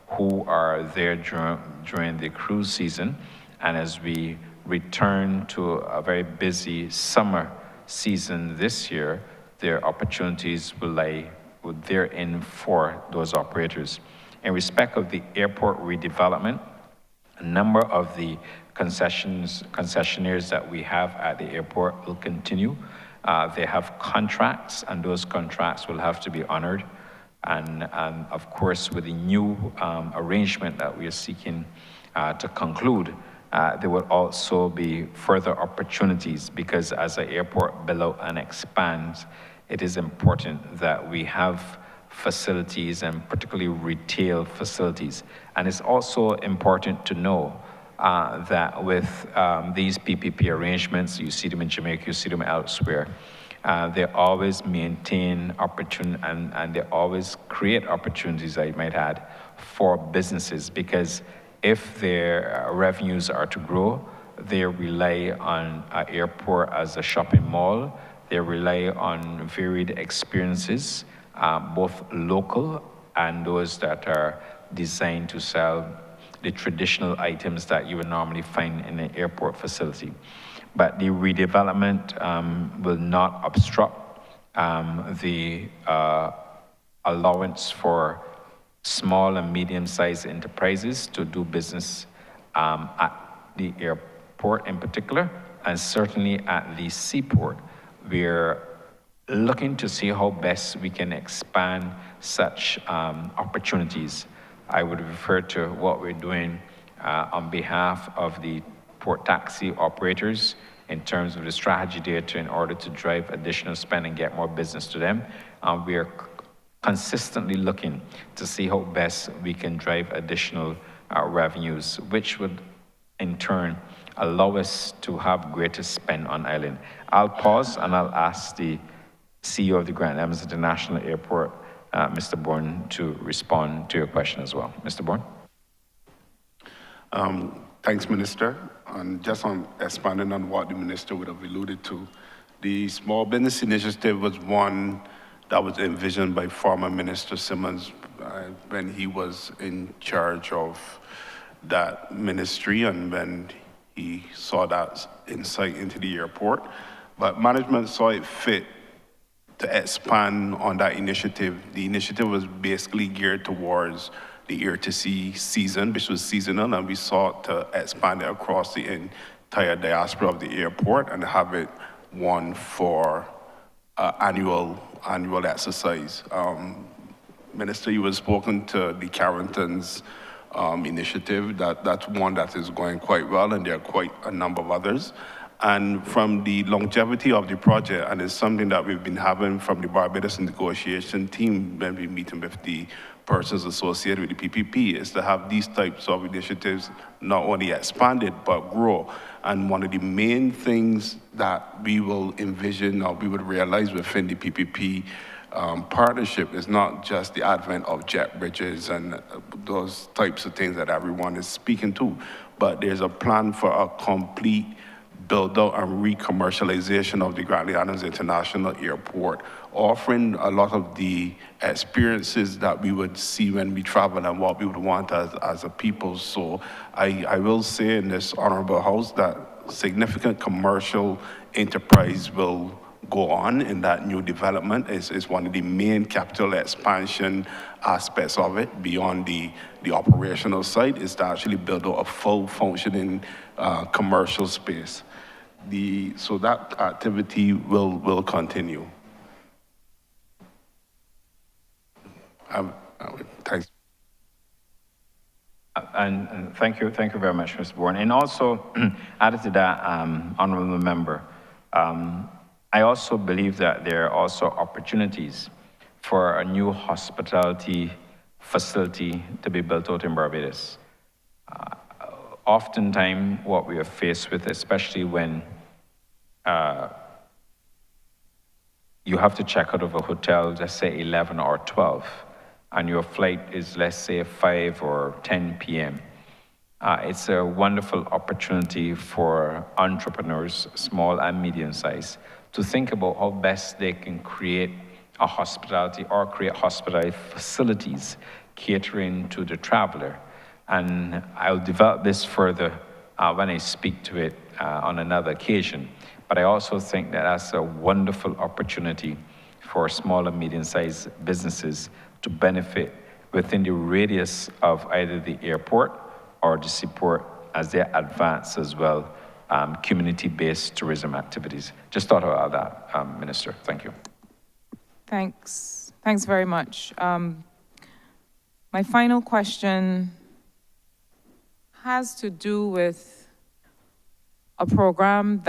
who are there during the cruise season. And as we return to a very busy summer season this year, their opportunities will lie therein for those operators. In respect of the airport redevelopment, a number of the concessionaires that we have at the airport will continue. They have contracts, and those contracts will have to be honored. And of course, with the new arrangement that we are seeking to conclude, there will also be further opportunities, because as the airport builds out and expands, it is important that we have facilities, and particularly retail facilities. And it's also important to know that with these PPP arrangements, you see them in Jamaica, you see them elsewhere, they always maintain opportunity, and they always create opportunities, I might add, for businesses, because if their revenues are to grow, they rely on an airport as a shopping mall. They rely on varied experiences, both local and those that are designed to sell the traditional items that you would normally find in an airport facility. But the redevelopment will not obstruct the allowance for small and medium-sized enterprises to do business at the airport in particular, and certainly at the seaport. We're looking to see how best we can expand such opportunities. I would refer to what we're doing on behalf of the port taxi operators in terms of the strategy there in order to drive additional spend and get more business to them. We are consistently looking to see how best we can drive additional revenues, which would in turn allow us to have greater spend on island. I'll pause and I'll ask the CEO of the Grand Island International Airport, Mr. Bourne, to respond to your question as well. Mr. Bourne? Thanks, Minister. And just on expanding on what the Minister would have alluded to, the Small Business Initiative was one that was envisioned by former Minister Simmons when he was in charge of that ministry and when he saw that insight into the airport. But management saw it fit to expand on that initiative. The initiative was basically geared towards the ear to see season, which was seasonal, and we sought to expand it across the entire diaspora of the airport and have it one for annual exercise. Minister, you have spoken to the Carrington's initiative. That's one that is going quite well, and there are quite a number of others. And from the longevity of the project, and it's something that we've been having from the Barbados negotiation team when we meeting with the persons associated with the PPP, is to have these types of initiatives not only expanded, but grow. And one of the main things that we will envision or we would realize within the PPP partnership is not just the advent of jet bridges and those types of things that everyone is speaking to, but there's a plan for a complete build out and re-commercialization of the Grantley Adams International Airport, offering a lot of the experiences that we would see when we travel and what we would want as a people. So I will say in this honorable house that significant commercial enterprise will go on in that new development. Is one of the main capital expansion aspects of it, beyond the operational side, is to actually build out a full functioning commercial space. So that activity will continue. Thanks. And thank you very much, Mr. Bourne. And also, added to that, honorable member, I also believe that there are also opportunities for a new hospitality facility to be built out in Barbados. Oftentimes, what we are faced with, especially when you have to check out of a hotel, let's say 11 or 12, and your flight is, let's say, 5 or 10 p.m. It's a wonderful opportunity for entrepreneurs, small and medium-sized, to think about how best they can create a hospitality or create hospitality facilities catering to the traveler. And I'll develop this further when I speak to it on another occasion. But I also think that that's a wonderful opportunity for small and medium-sized businesses to benefit within the radius of either the airport or the seaport as they advance as well community-based tourism activities. Just thought about that, Minister. Thank you. Thanks very much. My final question has to do with a program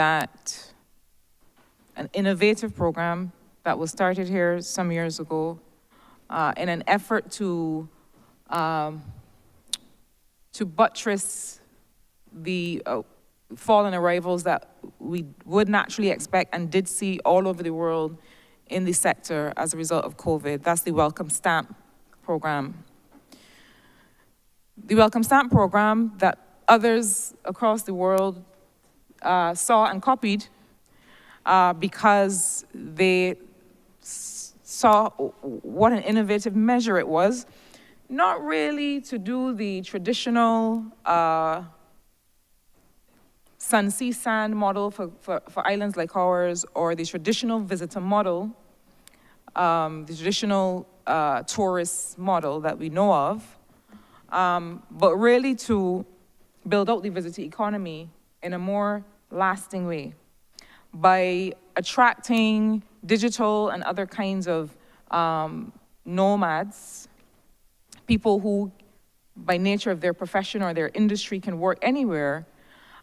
an innovative program that was started here some years ago in an effort to buttress the fall in arrivals that we would naturally expect and did see all over the world in the sector as a result of COVID. That's the Welcome Stamp program. The Welcome Stamp program that others across the world saw and copied because they saw what an innovative measure it was, not really to do the traditional sun-sea sand model for islands like ours, or the traditional visitor model, the traditional tourist model that we know of, but really to build out the visitor economy in a more lasting way by attracting digital and other kinds of nomads, people who, by nature of their profession or their industry, can work anywhere,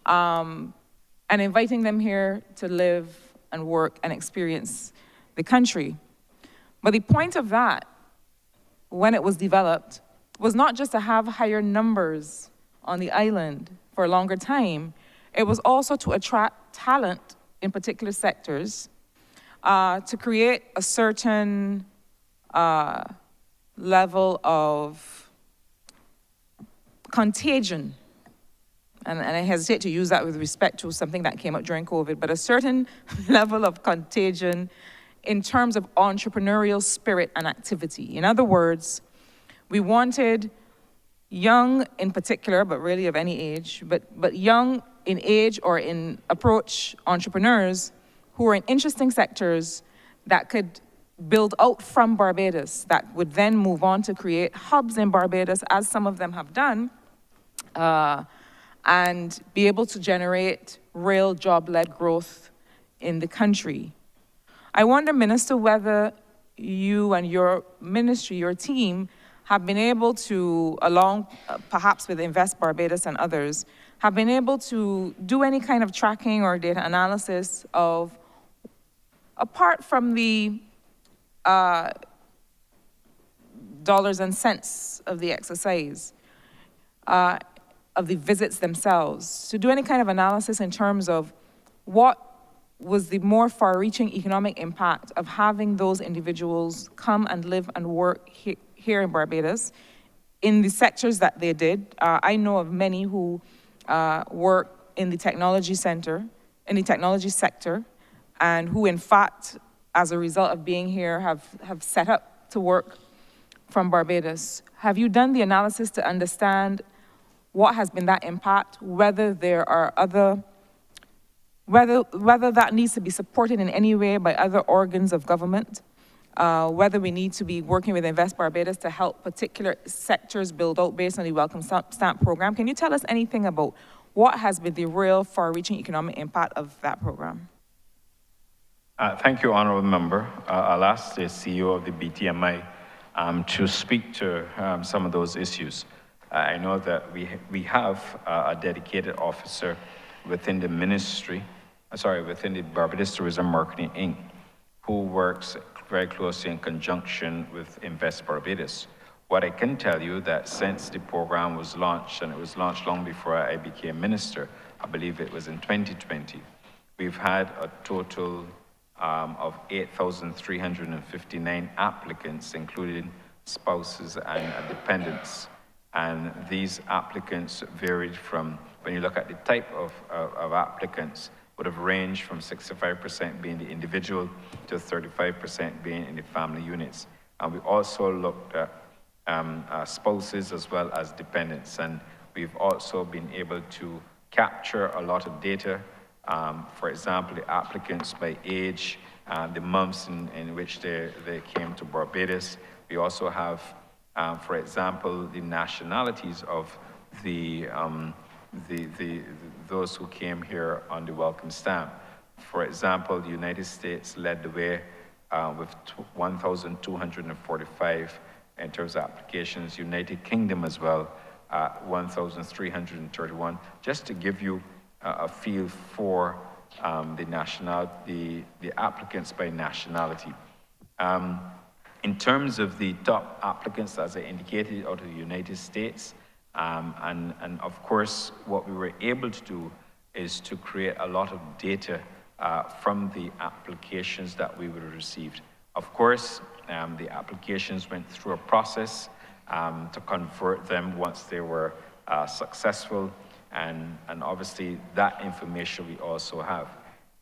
and inviting them here to live and work and experience the country. But the point of that, when it was developed, was not just to have higher numbers on the island for a longer time. It was also to attract talent in particular sectors, to create a certain level of contagion. And I hesitate to use that with respect to something that came up during COVID, but a certain level of contagion in terms of entrepreneurial spirit and activity. In other words, we wanted young in particular, but really of any age, but young in age or in approach entrepreneurs who are in interesting sectors that could build out from Barbados that would then move on to create hubs in Barbados, as some of them have done, and be able to generate real job-led growth in the country. I wonder, Minister, whether you and your ministry, your team, have been able to, along perhaps with Invest Barbados and others, have been able to do any kind of tracking or data analysis of, apart from the dollars and cents of the exercise, of the visits themselves, to do any kind of analysis in terms of what was the more far-reaching economic impact of having those individuals come and live and work here in Barbados in the sectors that they did. I know of many who work in the technology sector, and who in fact, as a result of being here, have set up to work from Barbados. Have you done the analysis to understand what has been that impact, whether there are other, whether that needs to be supported in any way by other organs of government, whether we need to be working with Invest Barbados to help particular sectors build out based on the Welcome Stamp program? Can you tell us anything about what has been the real far-reaching economic impact of that program? Thank you, Honourable Member. I'll ask the CEO of the BTMI to speak to some of those issues. I know that we have a dedicated officer within the ministry, within the Barbados Tourism Marketing Inc., who works very closely in conjunction with Invest Barbados. What I can tell you that since the program was launched, and it was launched long before I became minister, I believe it was in 2020, we've had a total of 8,359 applicants, including spouses and dependents. And these applicants varied from, when you look at the type of applicants, would have ranged from 65% being the individual to 35% being in the family units. And we also looked at spouses as well as dependents. And we've also been able to capture a lot of data. For example, the applicants by age, the months in which they came to Barbados. We also have, for example, the nationalities of those who came here on the welcome stamp. For example, the United States led the way with 1,245 in terms of applications. United Kingdom as well, 1,331. Just to give you a feel for the applicants by nationality. In terms of the top applicants, as I indicated, out of the United States, and of course, what we were able to do is to create a lot of data from the applications that we would have received. Of course, the applications went through a process to convert them once they were successful, and obviously that information we also have.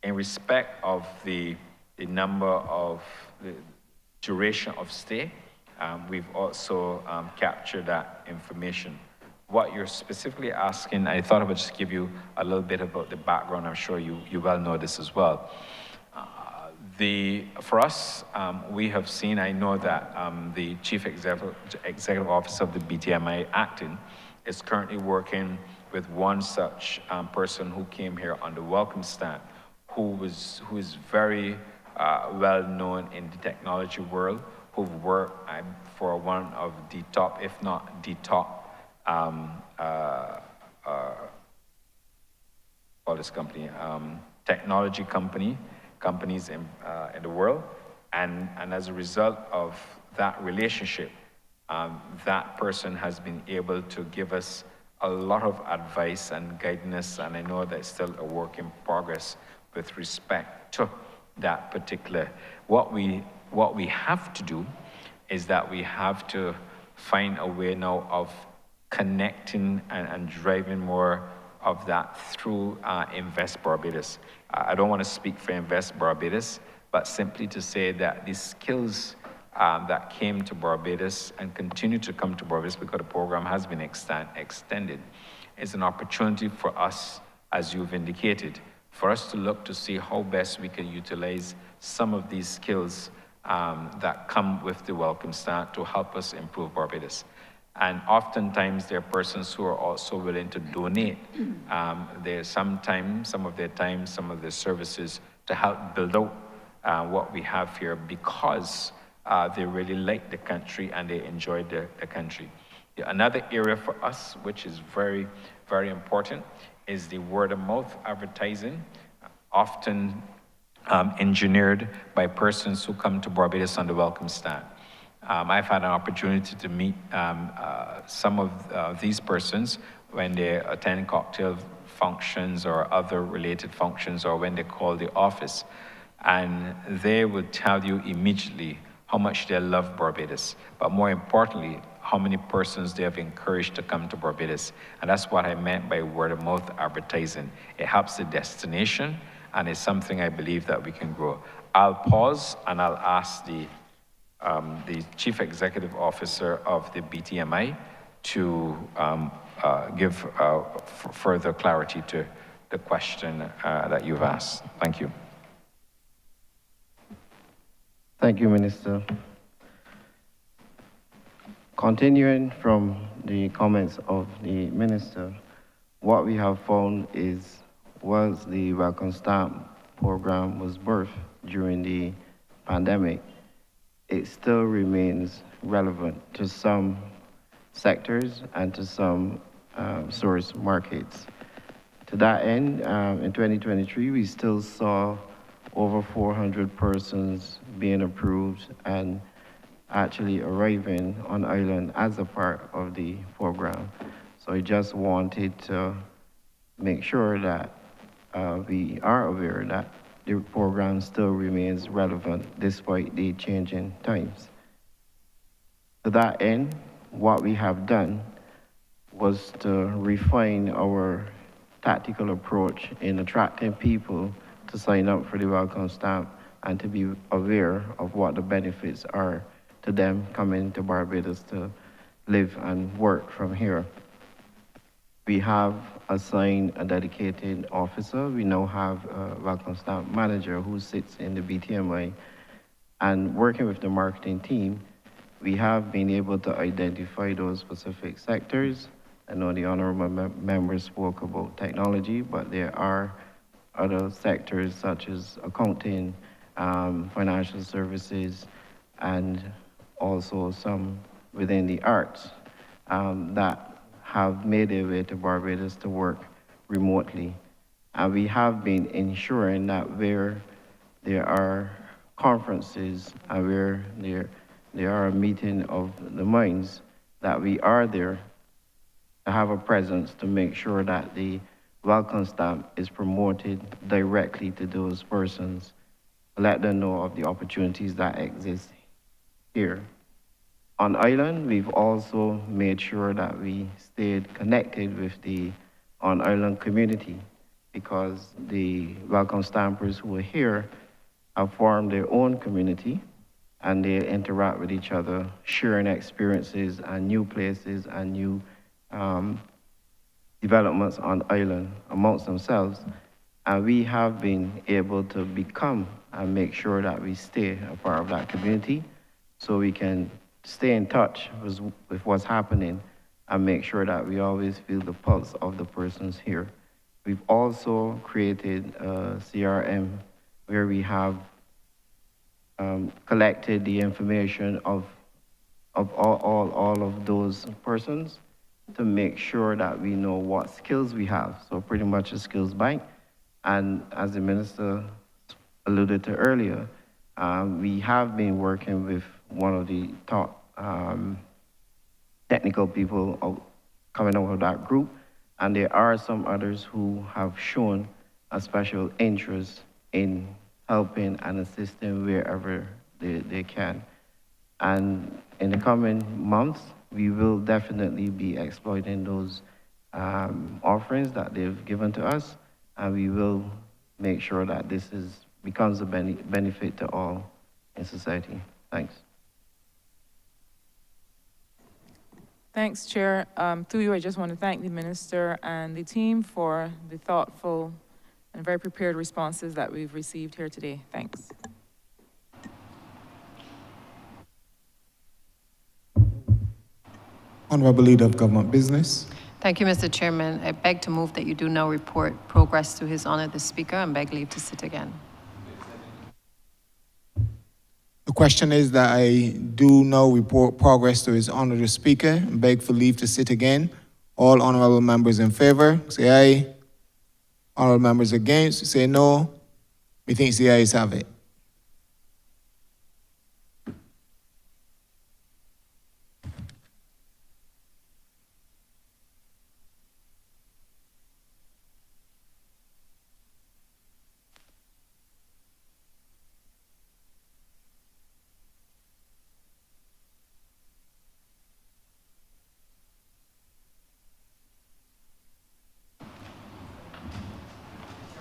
In respect of the number of the duration of stay, we've also captured that information. What you're specifically asking, I thought I would just give you a little bit about the background. I'm sure you well know this as well. For us, we have seen, I know that the Chief Executive Officer of the BTMI Acting is currently working with one such person who came here on the welcome stamp, who is very well known in the technology world, who worked for one of the top, if not the top, technology companies in the world, and as a result of that relationship, that person has been able to give us a lot of advice and guidance, and I know that it's still a work in progress with respect to that particular. What we have to do is that we have to find a way now of connecting and driving more of that through Invest Barbados. I don't want to speak for Invest Barbados, but simply to say that the skills that came to Barbados and continue to come to Barbados because the program has been extended is an opportunity for us, as you've indicated, for us to look to see how best we can utilize some of these skills that come with the welcome stamp to help us improve Barbados. And oftentimes there are persons who are also willing to donate some of their time, some of their services to help build out what we have here because they really like the country and they enjoy the country. Another area for us, which is very, very important, is the word of mouth advertising, often engineered by persons who come to Barbados on the welcome stand. I've had an opportunity to meet some of these persons when they attend cocktail functions or other related functions or when they call the office. And they would tell you immediately how much they love Barbados, but more importantly, how many persons they have encouraged to come to Barbados. And that's what I meant by word of mouth advertising. It helps the destination and it's something I believe that we can grow. I'll pause and I'll ask the Chief Executive Officer of the BTMI to give further clarity to the question that you've asked. Thank you. Thank you, Minister. Continuing from the comments of the Minister, what we have found is once the Welcome Stamp program was birthed during the pandemic, it still remains relevant to some sectors and to some source markets. To that end, in 2023, we still saw over 400 persons being approved and actually arriving on island as a part of the program. So I just wanted to make sure that we are aware that the program still remains relevant despite the changing times. To that end, what we have done was to refine our tactical approach in attracting people to sign up for the welcome stamp and to be aware of what the benefits are to them coming to Barbados to live and work from here. We have assigned a dedicated officer. We now have a welcome stamp manager who sits in the BTMI. And working with the marketing team, we have been able to identify those specific sectors. I know the honorable member spoke about technology, but there are other sectors such as accounting, financial services, and also some within the arts that have made their way to Barbados to work remotely. And we have been ensuring that where there are conferences and where there are a meeting of the minds, that we are there to have a presence to make sure that the welcome stamp is promoted directly to those persons, let them know of the opportunities that exist here. On island, we've also made sure that we stayed connected with the on-island community because the welcome stampers who are here have formed their own community and they interact with each other, sharing experiences and new places and new developments on island amongst themselves. And we have been able to become and make sure that we stay a part of that community so we can stay in touch with what's happening and make sure that we always feel the pulse of the persons here. We've also created a CRM where we have collected the information of all of those persons to make sure that we know what skills we have. So pretty much a skills bank. And as the minister alluded to earlier, we have been working with one of the top technical people coming out of that group. And there are some others who have shown a special interest in helping and assisting wherever they can. And in the coming months, we will definitely be exploiting those offerings that they've given to us, and we will make sure that this becomes a benefit to all in society. Thanks. Thanks, Chair. Through you, I just want to thank the Minister and the team for the thoughtful and very prepared responses that we've received here today. Thanks. Honourable Leader of Government Business. Thank you, Mr. Chairman. I beg to move that you do now report progress to His Honor the Speaker and beg leave to sit again. The question is that I do now report progress to His Honor the Speaker and beg for leave to sit again. All honourable members in favour, say aye. Honourable members against, say no. Methinks the ayes have it.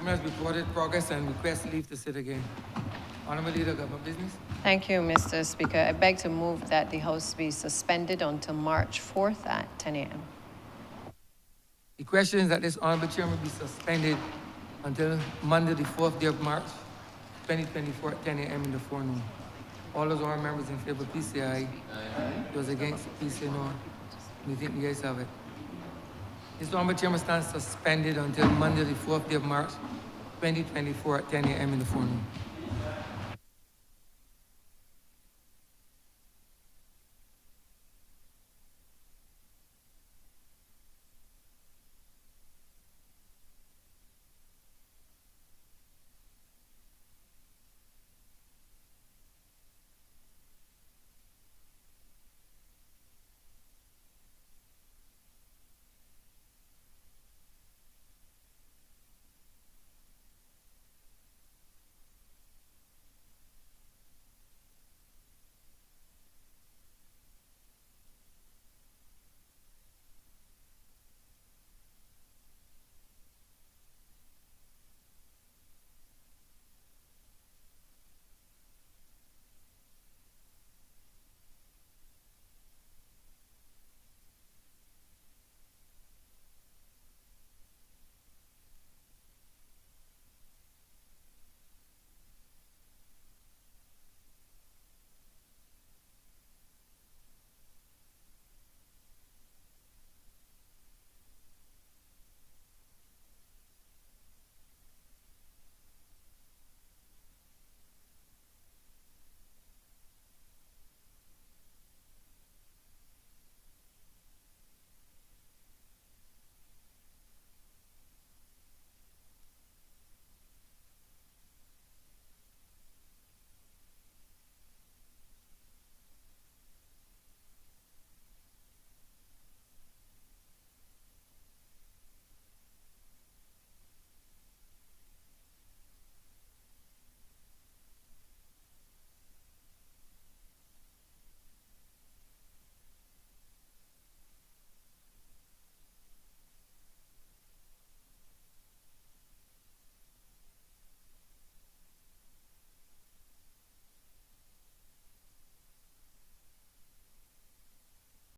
Has reported progress and request leave to sit again. Honourable Leader of Government Business. Thank you, Mr. Speaker. I beg to move that the House be suspended until March 4th at 10 a.m. The question is that this Honourable Chairman be suspended until Monday, the 4th day of March, 2024 at 10 a.m. in the forenoon. All those honourable members in favour, please say aye. Those against, please say no. We think the ayes have it. This Honourable Chairman stands suspended until Monday, the 4th day of March, 2024 at 10 a.m. in the forenoon.